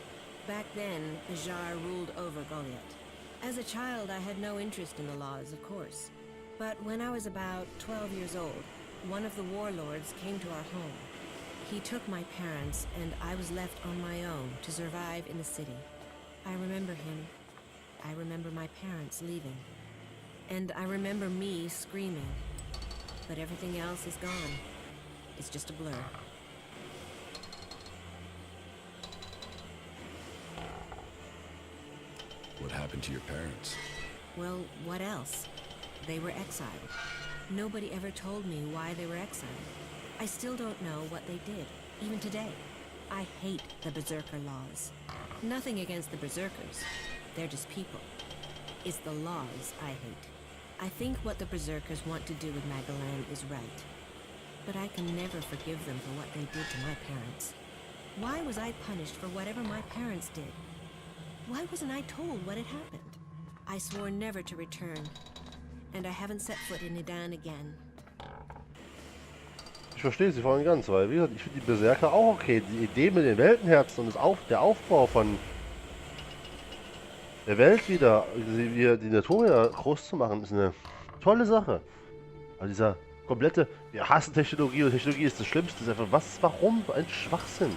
Back then, Jar ruled over Goliath. As a child, I had no interest in the laws, of course. But when I was about 12 years old, one of the warlords came to our home. He took my parents, and I was left on my own to survive in the city. I remember him. I remember my parents leaving. And I remember me screaming. But everything else is gone. It's just a blur. What happened to your parents? Well, what else? They were exiled. Nobody ever told me why they were exiled. I still don't know what they did, even today. I hate the Berserker laws. Nothing against the Berserkers. They're just people. It's the laws I hate. I think what the Berserkers want to do with Magellan is right. But I can never forgive them for what they did to my parents. Why was I punished for whatever my parents did? Why wasn't I told what had happened? I swore never to return. And I haven't set foot in Edan again. Ich verstehe sie voll und ganz, weil wie gesagt, ich finde die Berserker auch okay. Die Idee mit den Weltenherzen und der Aufbau von der Welt wieder, die Natur wieder groß zu machen, ist eine tolle Sache. Aber dieser komplette, wir hassen Technologie und Technologie ist das Schlimmste. Ist einfach, warum? Ein Schwachsinn.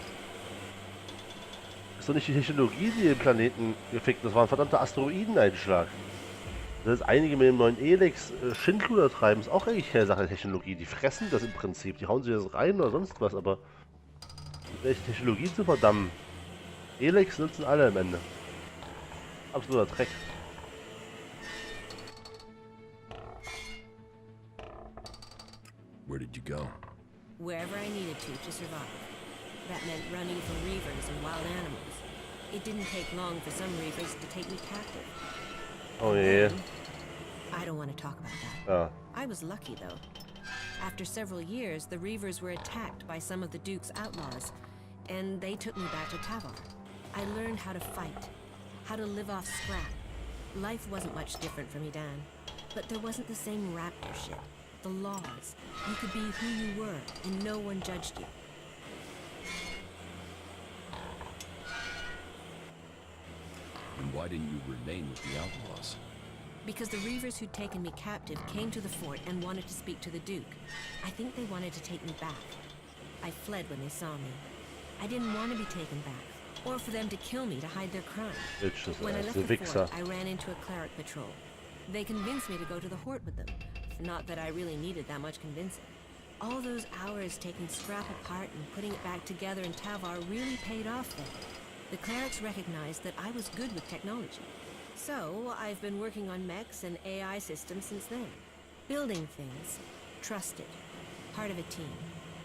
Ist doch nicht die Technologie, die den Planeten gefickt, das war ein verdammter Asteroideneinschlag. Dass einige mit dem neuen Elex Schindluder treiben, ist auch eigentlich keine Sache der Technologie. Die fressen das im Prinzip, die hauen sich das rein oder sonst was, aber welche Technologie zu verdammen? Elex nutzen alle am Ende. Absoluter Dreck. Where did you go? Wherever I needed to survive. That meant running from reavers and wild animals. It didn't take long for some reavers to take me captive. Oh yeah. I don't want to talk about that. Oh. I was lucky though. After several years, the reavers were attacked by some of the Duke's outlaws, and they took me back to Tavar. I learned how to fight, how to live off scrap. Life wasn't much different from Edan, but there wasn't the same raptor shit. The laws. You could be who you were, and no one judged you. And why didn't you remain with the outlaws? Because the reavers who'd taken me captive came to the fort and wanted to speak to the Duke. I think they wanted to take me back. I fled when they saw me. I didn't want to be taken back, or for them to kill me to hide their crime. When I left the fort, I ran into a cleric patrol. They convinced me to go to the Hort with them. Not that I really needed that much convincing. All those hours taking scrap apart and putting it back together in Tavar really paid off then. The clerics recognized that I was good with technology. So, I've been working on mechs and AI systems since then. Building things. Trusted. Part of a team.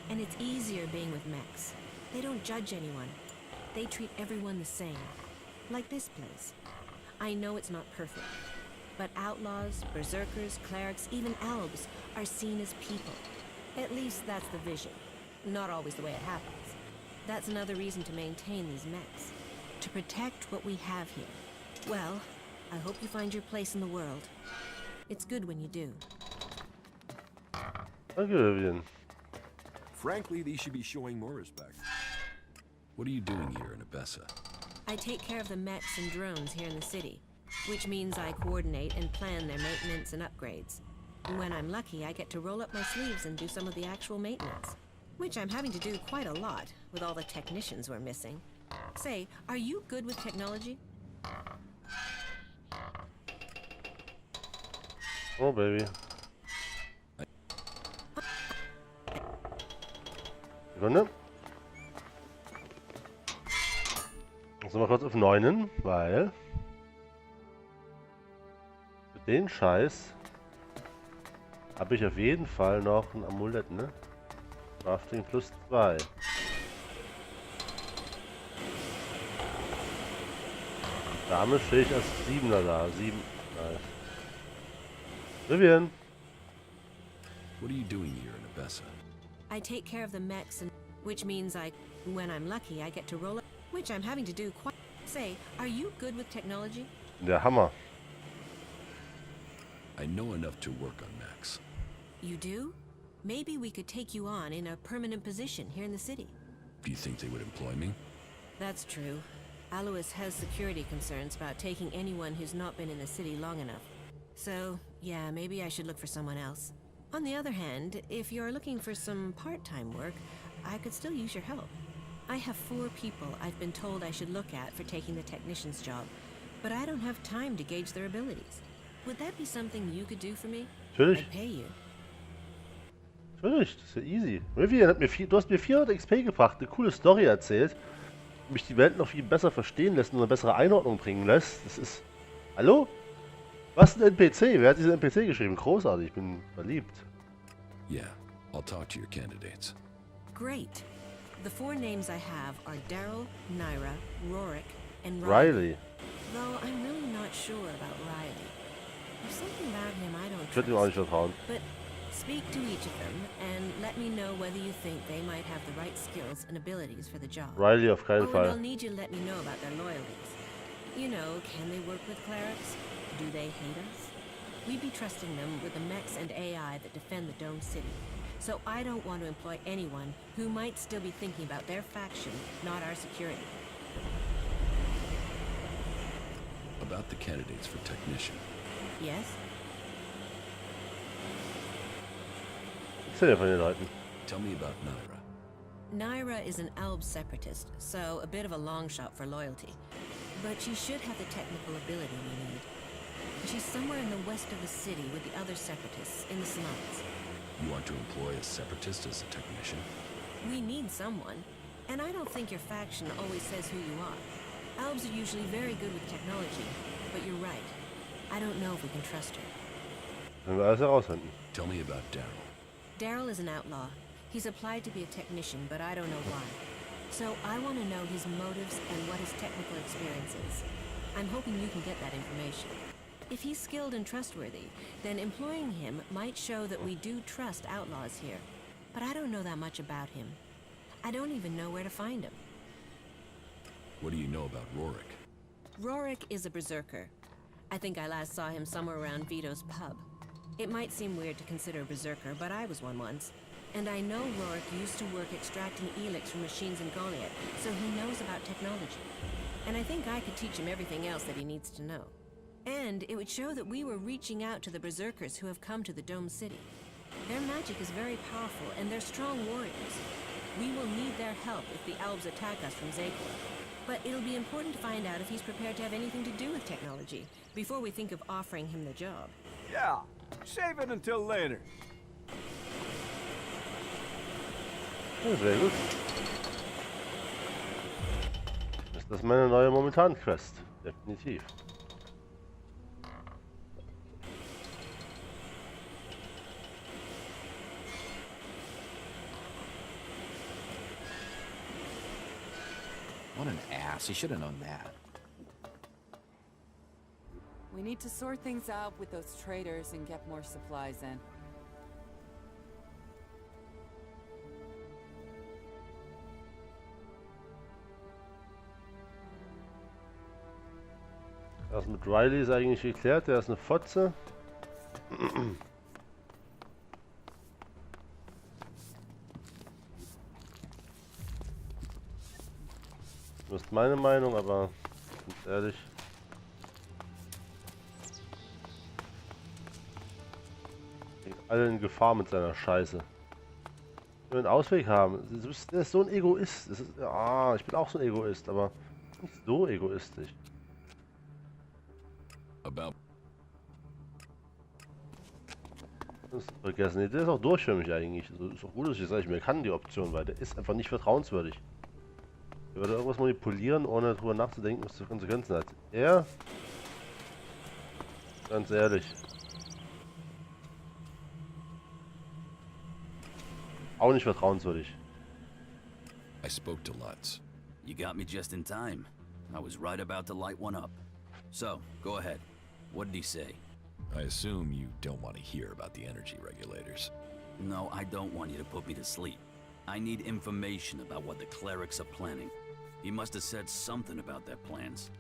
And it's easier being with mechs. They don't judge anyone. They treat everyone the same. Like this place. I know it's not perfect. But outlaws, berserkers, clerics, even elves are seen as people. At least that's the vision. Not always the way it happens. That's another reason to maintain these mechs. To protect what we have here. Well, I hope you find your place in the world. It's good when you do. Danke, Vivian. Frankly, these should be showing more respect. What are you doing here in Abessa? I take care of the mechs and drones here in the city, which means I coordinate and plan their maintenance and upgrades. When I'm lucky, I get to roll up my sleeves and do some of the actual maintenance, which I'm having to do quite a lot with all the technicians we're missing. Say, are you good with technology? Oh, Baby. Sekunde. Jetzt sind wir kurz auf 9, weil für den Scheiß habe ich auf jeden Fall noch ein Amulett, ne? Crafting plus 2. Damit stehe ich als 7er da. 7. Nice. Vivian. What are you doing here in Abessa? I take care of the mechs, and which means when I'm lucky, I get to roll up, which I'm having to do quite. Say, are you good with technology? Der Hammer. I know enough to work on mechs. You do? Maybe we could take you on in a permanent position here in the city. Do you think they would employ me? That's true. Alois has security concerns about taking anyone who's not been in the city long enough. So, yeah, maybe I should look for someone else. On the other hand, if you're looking for some part-time work, I could still use your help. I have 4 people I've been told I should look at for taking the technician's job, but I don't have time to gauge their abilities. Would that be something you could do for me? Natürlich. I'd pay you. Natürlich, das ist ja easy. Vivian hat du hast mir 400 XP gebracht, eine coole Story erzählt, mich die Welt noch viel besser verstehen lässt und eine bessere Einordnung bringen lässt. Das ist... Hallo? Was ein NPC? Wer hat diesen NPC geschrieben? Großartig, ich bin verliebt. Yeah, I'll talk to your candidates. Great. The 4 names I have are Daryl, Naira, Rorik, and Riley. Though I'm really not sure about Riley. There's something about him I don't Ich würde ihm auch nicht vertrauen. But speak to each of them and let me know whether you think they might have the right skills and abilities for the job. Riley auf keinen And Fall. I'll need you to let me know about their loyalties. You know, can they work with clerics? Do they hate us? We'd be trusting them with the mechs and AI that defend the Dome City. So I don't want to employ anyone who might still be thinking about their faction, not our security. About the candidates for technician. Yes? Ich sehe von den Leuten. Tell me about Naira. Naira is an Alb separatist, so a bit of a long shot for loyalty. But she should have the technical ability we need. She's somewhere in the west of the city with the other separatists in the slums. You want to employ a separatist as a technician? We need someone, and I don't think your faction always says who you are. Albs are usually very good with technology, but you're right. I don't know if we can trust her. Wenn wir alles herausfinden. Tell me about Daryl. Daryl is an outlaw. He's applied to be a technician, but I don't know why. So I want to know his motives and what his technical experience is. I'm hoping you can get that information. If he's skilled and trustworthy, then employing him might show that we do trust outlaws here. But I don't know that much about him. I don't even know where to find him. What do you know about Rorik? Rorik is a berserker. I think I last saw him somewhere around Vito's pub. It might seem weird to consider a berserker, but I was one once. And I know Rorik used to work extracting Elex from machines in Goliath, so he knows about technology. And I think I could teach him everything else that he needs to know. And it would show that we were reaching out to the berserkers who have come to the Dome City. Their magic is very powerful, and they're strong warriors. We will need their help if the Albs attack us from Zakor. But it'll be important to find out if he's prepared to have anything to do with technology, before we think of offering him the job. Yeah, save it until later. Ja, sehr gut. Ist das meine neue Momentan-Quest? Definitiv. What an ass. He should have known that. We need to sort things out with those traders and get more supplies in. Das mit Riley ist eigentlich geklärt, der ist eine Fotze. Das ist meine Meinung, aber ganz ehrlich. Bringt alle in Gefahr mit seiner Scheiße. Ich will einen Ausweg haben. Der ist so ein Egoist. Das ist, ich bin auch so ein Egoist, aber nicht so egoistisch. About Das ist vergessen. Nee, der ist auch durch für mich eigentlich. Also ist auch gut, dass ich das mir kann, die Option, weil der ist einfach nicht vertrauenswürdig. Der würde irgendwas manipulieren, ohne darüber nachzudenken, was die Konsequenzen hat. Er? Ganz ehrlich. Auch nicht vertrauenswürdig. I spoke to Lutz. You got me just in time. I was right about to light one up. So, go ahead. What did he say? I assume you don't want to hear about the energy regulators. No, I don't want you to put me to sleep. I need information about what the clerics are planning. He must have said something about their plans.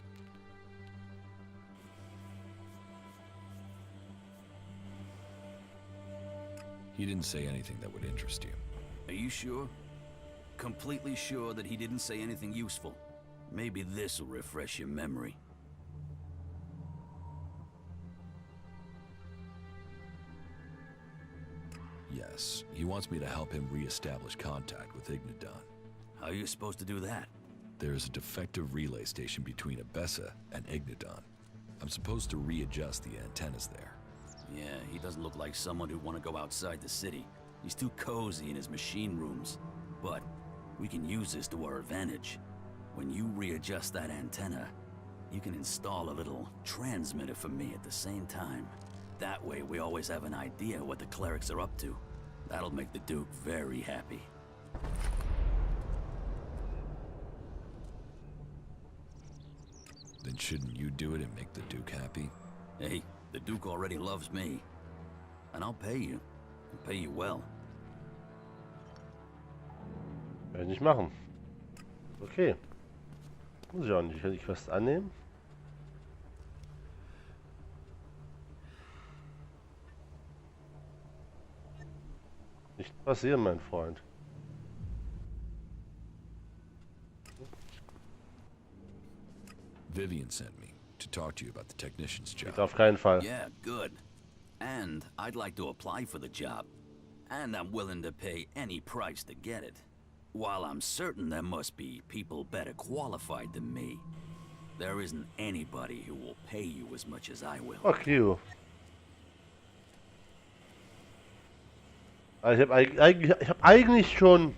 He didn't say anything that would interest you. Are you sure? Completely sure that he didn't say anything useful? Maybe this will refresh your memory. Yes, he wants me to help him re-establish contact with Ignodon. How are you supposed to do that? There's a defective relay station between Abessa and Ignodon. I'm supposed to readjust the antennas there. Yeah, he doesn't look like someone who'd want to go outside the city. He's too cozy in his machine rooms. But we can use this to our advantage. When you readjust that antenna, you can install a little transmitter for me at the same time. That way we always have an idea what the clerics are up to. That'll make the Duke very happy. Then shouldn't you do it and make the Duke happy? Hey, the Duke already loves me. And I'll pay you. And pay you well. Werde ich nicht machen. Okay. Muss ich auch nicht. Ich kann die Quest annehmen. Nicht passieren, mein Freund. Vivian sent me to talk to you about the technician's job. Auf keinen Fall. Yeah, good. And I'd like to apply for the job. And I'm willing to pay any price to get it. While I'm certain there must be people better qualified than me, there isn't anybody who will pay you as much as I will. Fuck you. Ich hab eigentlich schon...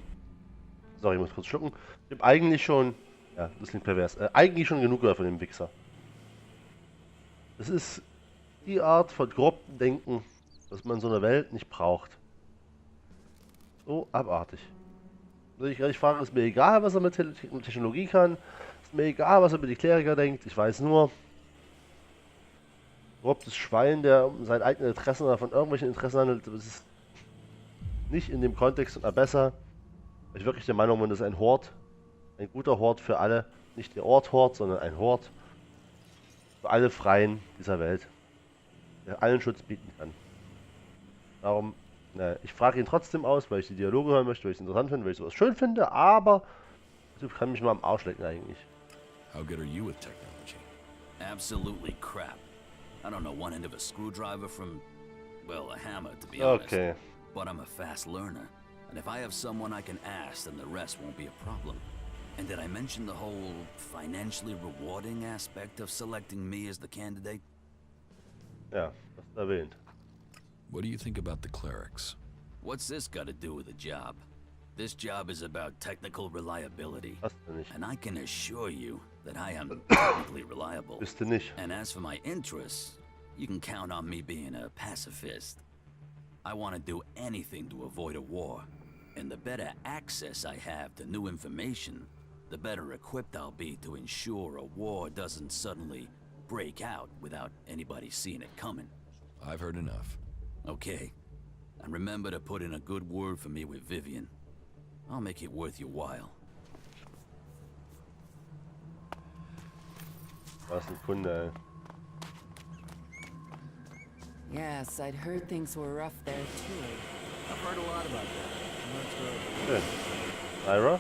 Sorry, ich muss kurz schlucken. Ich hab eigentlich schon... Ja, das klingt pervers. Eigentlich schon genug gehört von dem Wichser. Das ist die Art von grobem Denken, was man in so einer Welt nicht braucht. So abartig. Wenn ich ehrlich frage, ist mir egal, was er mit Technologie kann. Ist mir egal, was er über die Kleriker denkt. Ich weiß nur, grobes Schwein, der um seine eigenen Interessen oder von irgendwelchen Interessen handelt, das ist nicht in dem Kontext und Abessa. Ich wirklich der Meinung bin, das ist ein Hort. Ein guter Hort für alle. Nicht der Ort-Hort, sondern ein Hort für alle Freien dieser Welt. Der allen Schutz bieten kann. Darum, ich frage ihn trotzdem aus, weil ich die Dialoge hören möchte, weil ich es interessant finde, weil ich sowas schön finde, aber du kannst mich mal am Arsch lecken eigentlich. How good are you with technology? Absolutely crap. I don't know one end of a screwdriver from, well, a hammer, to be honest. Okay. But I'm a fast learner. And if I have someone I can ask, then the rest won't be a problem. And did I mention the whole financially rewarding aspect of selecting me as the candidate? Ja, das ist erwähnt. What do you think about the clerics? What's this got to do with the job? This job is about technical reliability. And I can assure you that I am technically reliable. Bist du nicht. And as for my interests, you can count on me being a pacifist. I want to do anything to avoid a war. And the better access I have to new information, the better equipped I'll be to ensure a war doesn't suddenly break out without anybody seeing it coming. I've heard enough. Okay. And remember to put in a good word for me with Vivian. I'll make it worth your while. Was ein Kunde, ey. Yes, I'd heard things were rough there too. I've heard a lot about that. Good. Ira?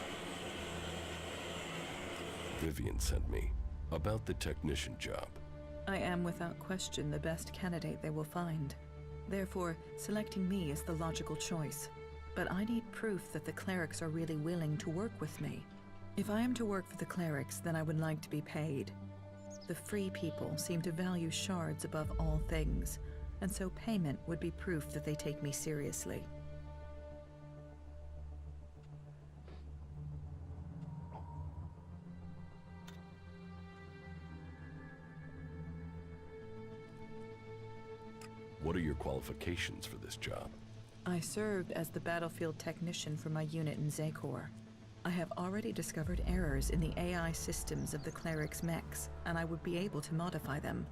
Vivian sent me about the technician job. I am without question the best candidate they will find. Therefore, selecting me is the logical choice. But I need proof that the clerics are really willing to work with me. If I am to work for the clerics, then I would like to be paid. The free people seem to value shards above all things, and so payment would be proof that they take me seriously. What are your qualifications for this job? I served as the battlefield technician for my unit in Zakor. I have already discovered errors in the AI systems of the clerics' mechs, and I would be able to modify them.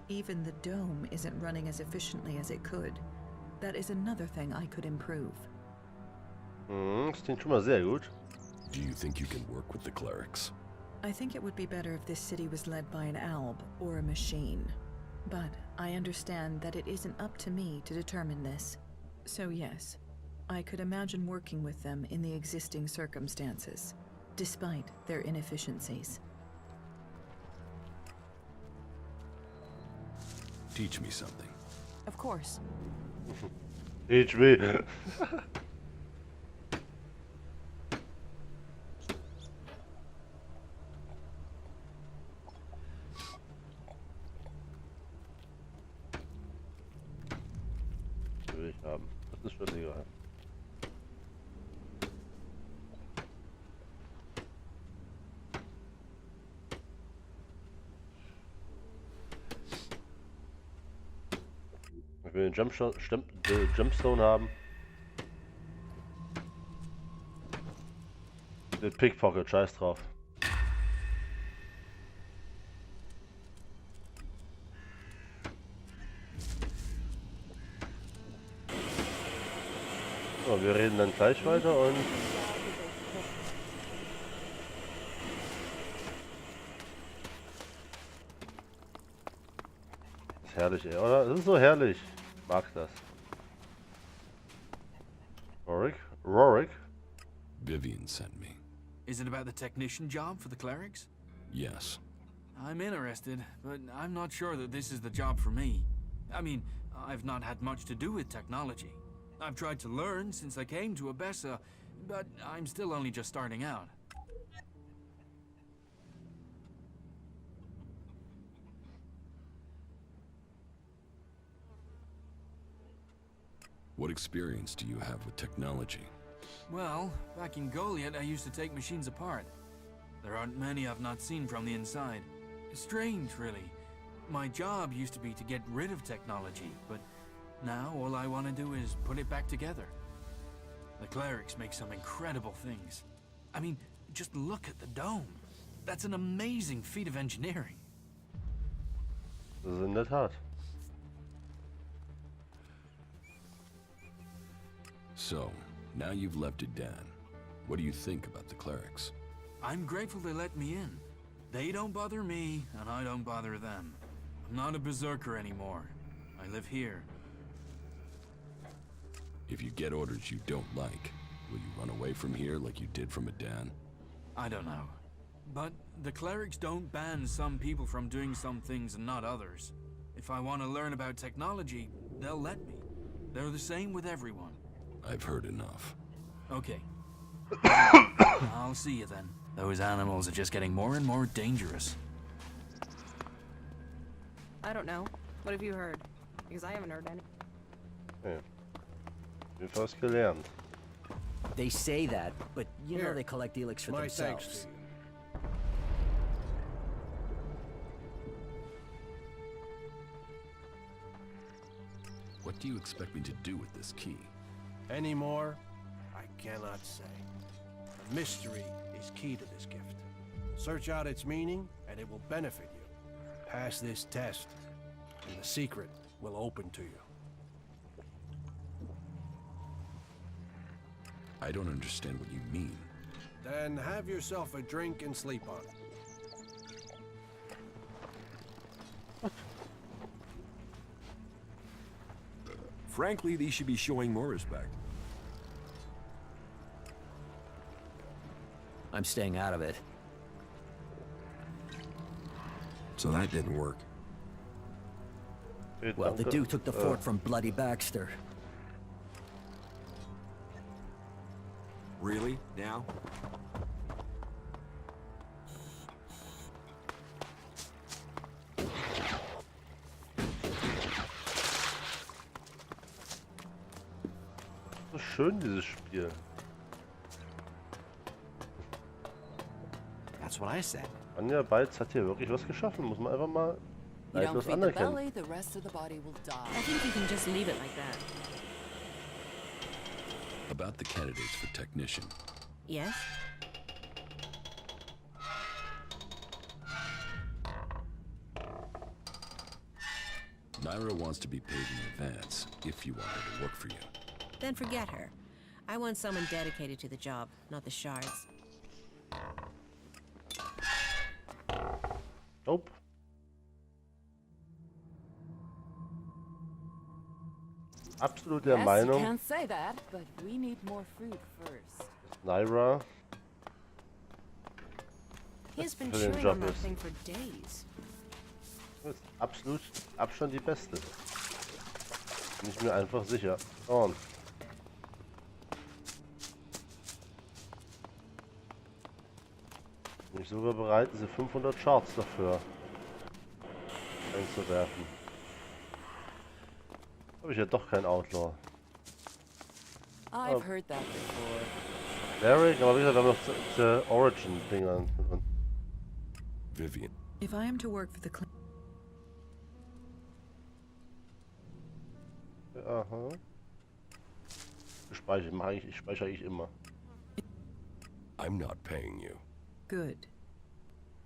Even the dome isn't running as efficiently as it could. That is another thing I could improve. Das klingt schon mal sehr gut. Do you think you can work with the clerics? I think it would be better if this city was led by an alb or a machine. But I understand that it isn't up to me to determine this. So yes, I could imagine working with them in the existing circumstances, despite their inefficiencies. Teach me something. Of course. Teach me. Will ich haben. Das ist schon egal. Ich will den Jumpstone haben. Den Pickpocket, scheiß drauf. So, wir reden dann gleich weiter und das ist herrlich, ey, oder? Das ist so herrlich. Ich mag das. Rorik? Vivian sent me. Is it about the technician job for the clerics? Yes. I'm interested, but I'm not sure that this is the job for me. I mean, I've not had much to do with technology. I've tried to learn since I came to Abessa, but I'm still only just starting out. What experience do you have with technology? Well, back in Goliath, I used to take machines apart. There aren't many I've not seen from the inside. It's strange, really. My job used to be to get rid of technology, but now all I want to do is put it back together. The clerics make some incredible things. I mean, just look at the dome. That's an amazing feat of engineering. Das ist in der Tat. So, now you've left it down. What do you think about the clerics? I'm grateful they let me in. They don't bother me, and I don't bother them. I'm not a berserker anymore. I live here. If you get orders you don't like, will you run away from here like you did from Adan? I don't know. But the clerics don't ban some people from doing some things and not others. If I want to learn about technology, they'll let me. They're the same with everyone. I've heard enough. Okay. I'll see you then. Those animals are just getting more and more dangerous. I don't know. What have you heard? Because I haven't heard any. Ja. Wir haben was gelernt. They say that, but you know Here. they collect Elex for My themselves. thanks to you. What do you expect me to do with this key? Any more? I cannot say. The mystery is key to this gift. Search out its meaning, and it will benefit you. Pass this test, and the secret will open to you. I don't understand what you mean. Then have yourself a drink and sleep on it. Frankly, these should be showing more respect. I'm staying out of it. So that didn't work. Well, the Duke took the fort from Bloody Baxter. Really? Now? So schön, dieses Spiel. That's what I said. Anja Balz hat hier wirklich was geschaffen, muss man einfach mal You don't neidlos feed the anerkennen. belly, the rest of the body will die. I think you can just leave it like that. About the candidates for technician. Yes? Naira wants to be paid in advance if you want her to work for you. Then forget her. I want someone dedicated to the job, not the shards. Nope. Absolut der Yes, you Meinung, can't say that, but we need more food first. Naira He has been für den chewing Job on that ist. thing for days. Ist absolut Abstand die beste. Bin ich mir einfach sicher. Und bin ich sogar bereit, diese 500 Charts dafür einzuwerfen. Habe ich ja doch kein Outlaw. I've heard that before. Derek, aber wie gesagt, wir haben noch diese Origin-Dinger. Vivian. If I am to work for the Aha. Ich speichere ich immer. I'm not paying you. Good.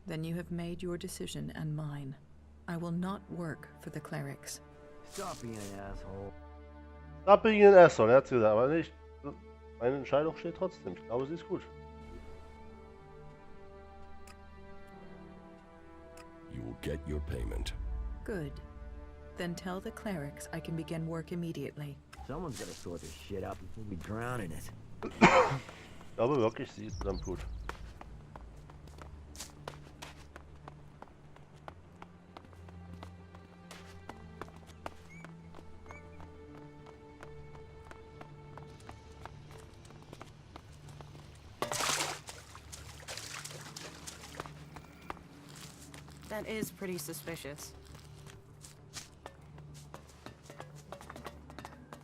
Then you have made your decision and mine. I will not work for the clerics. Stop being an asshole. Stop being an asshole, er hat's gesagt, aber nicht. Meine Entscheidung steht trotzdem. Ich glaube, sie ist gut. You will get your payment. Good. Then tell the clerics I can begin work immediately. Someone's gotta sort this shit out before we drown in it. Ich glaube wirklich, sie ist verdammt gut. That is pretty suspicious.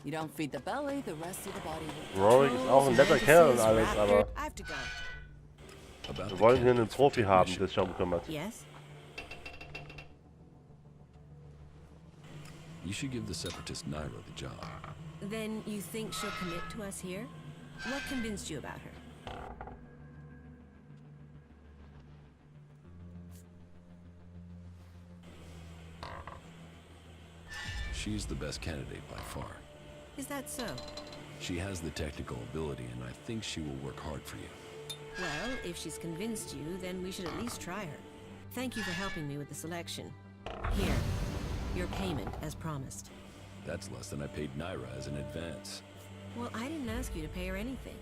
You don't feed the belly, the rest of the body will die. Rory ist auch ein netter Kerl und alles, aber I have to go. About wir the wollen hier einen candidates for Profi haben, der technician. sich darum kümmert. Yes? You should give the separatist Naira the job. Then you think she'll commit to us here? What convinced you about her? She's the best candidate by far. Is that so? She has the technical ability, and I think she will work hard for you. Well, if she's convinced you, then we should at least try her. Thank you for helping me with the selection. Here, your payment as promised. That's less than I paid Naira as an advance. Well, I didn't ask you to pay her anything.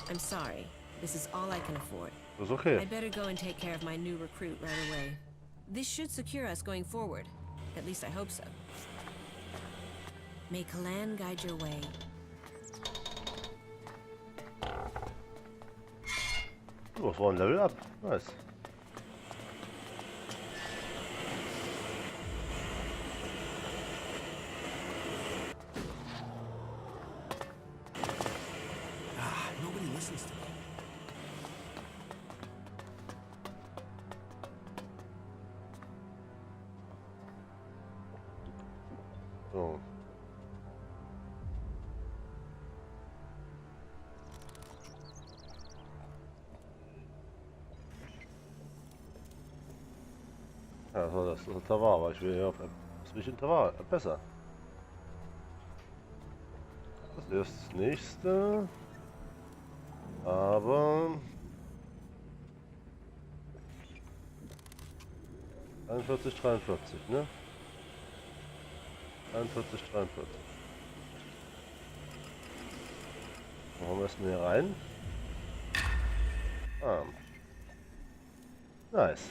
I'm sorry. This is all I can afford. Das ist okay. I'd better go and take care of my new recruit right away. This should secure us going forward. At least I hope so. May Kalan guide your way. Oh, das war ein Level Up. Nice. Nobody listens to me. So. Ja, das war das Tavar, aber ich will hier auf das will ich in Tavar besser. Das ist das nächste. Aber 41, 43, ne? 41, 43. Machen wir erstmal hier rein. Ah. Nice.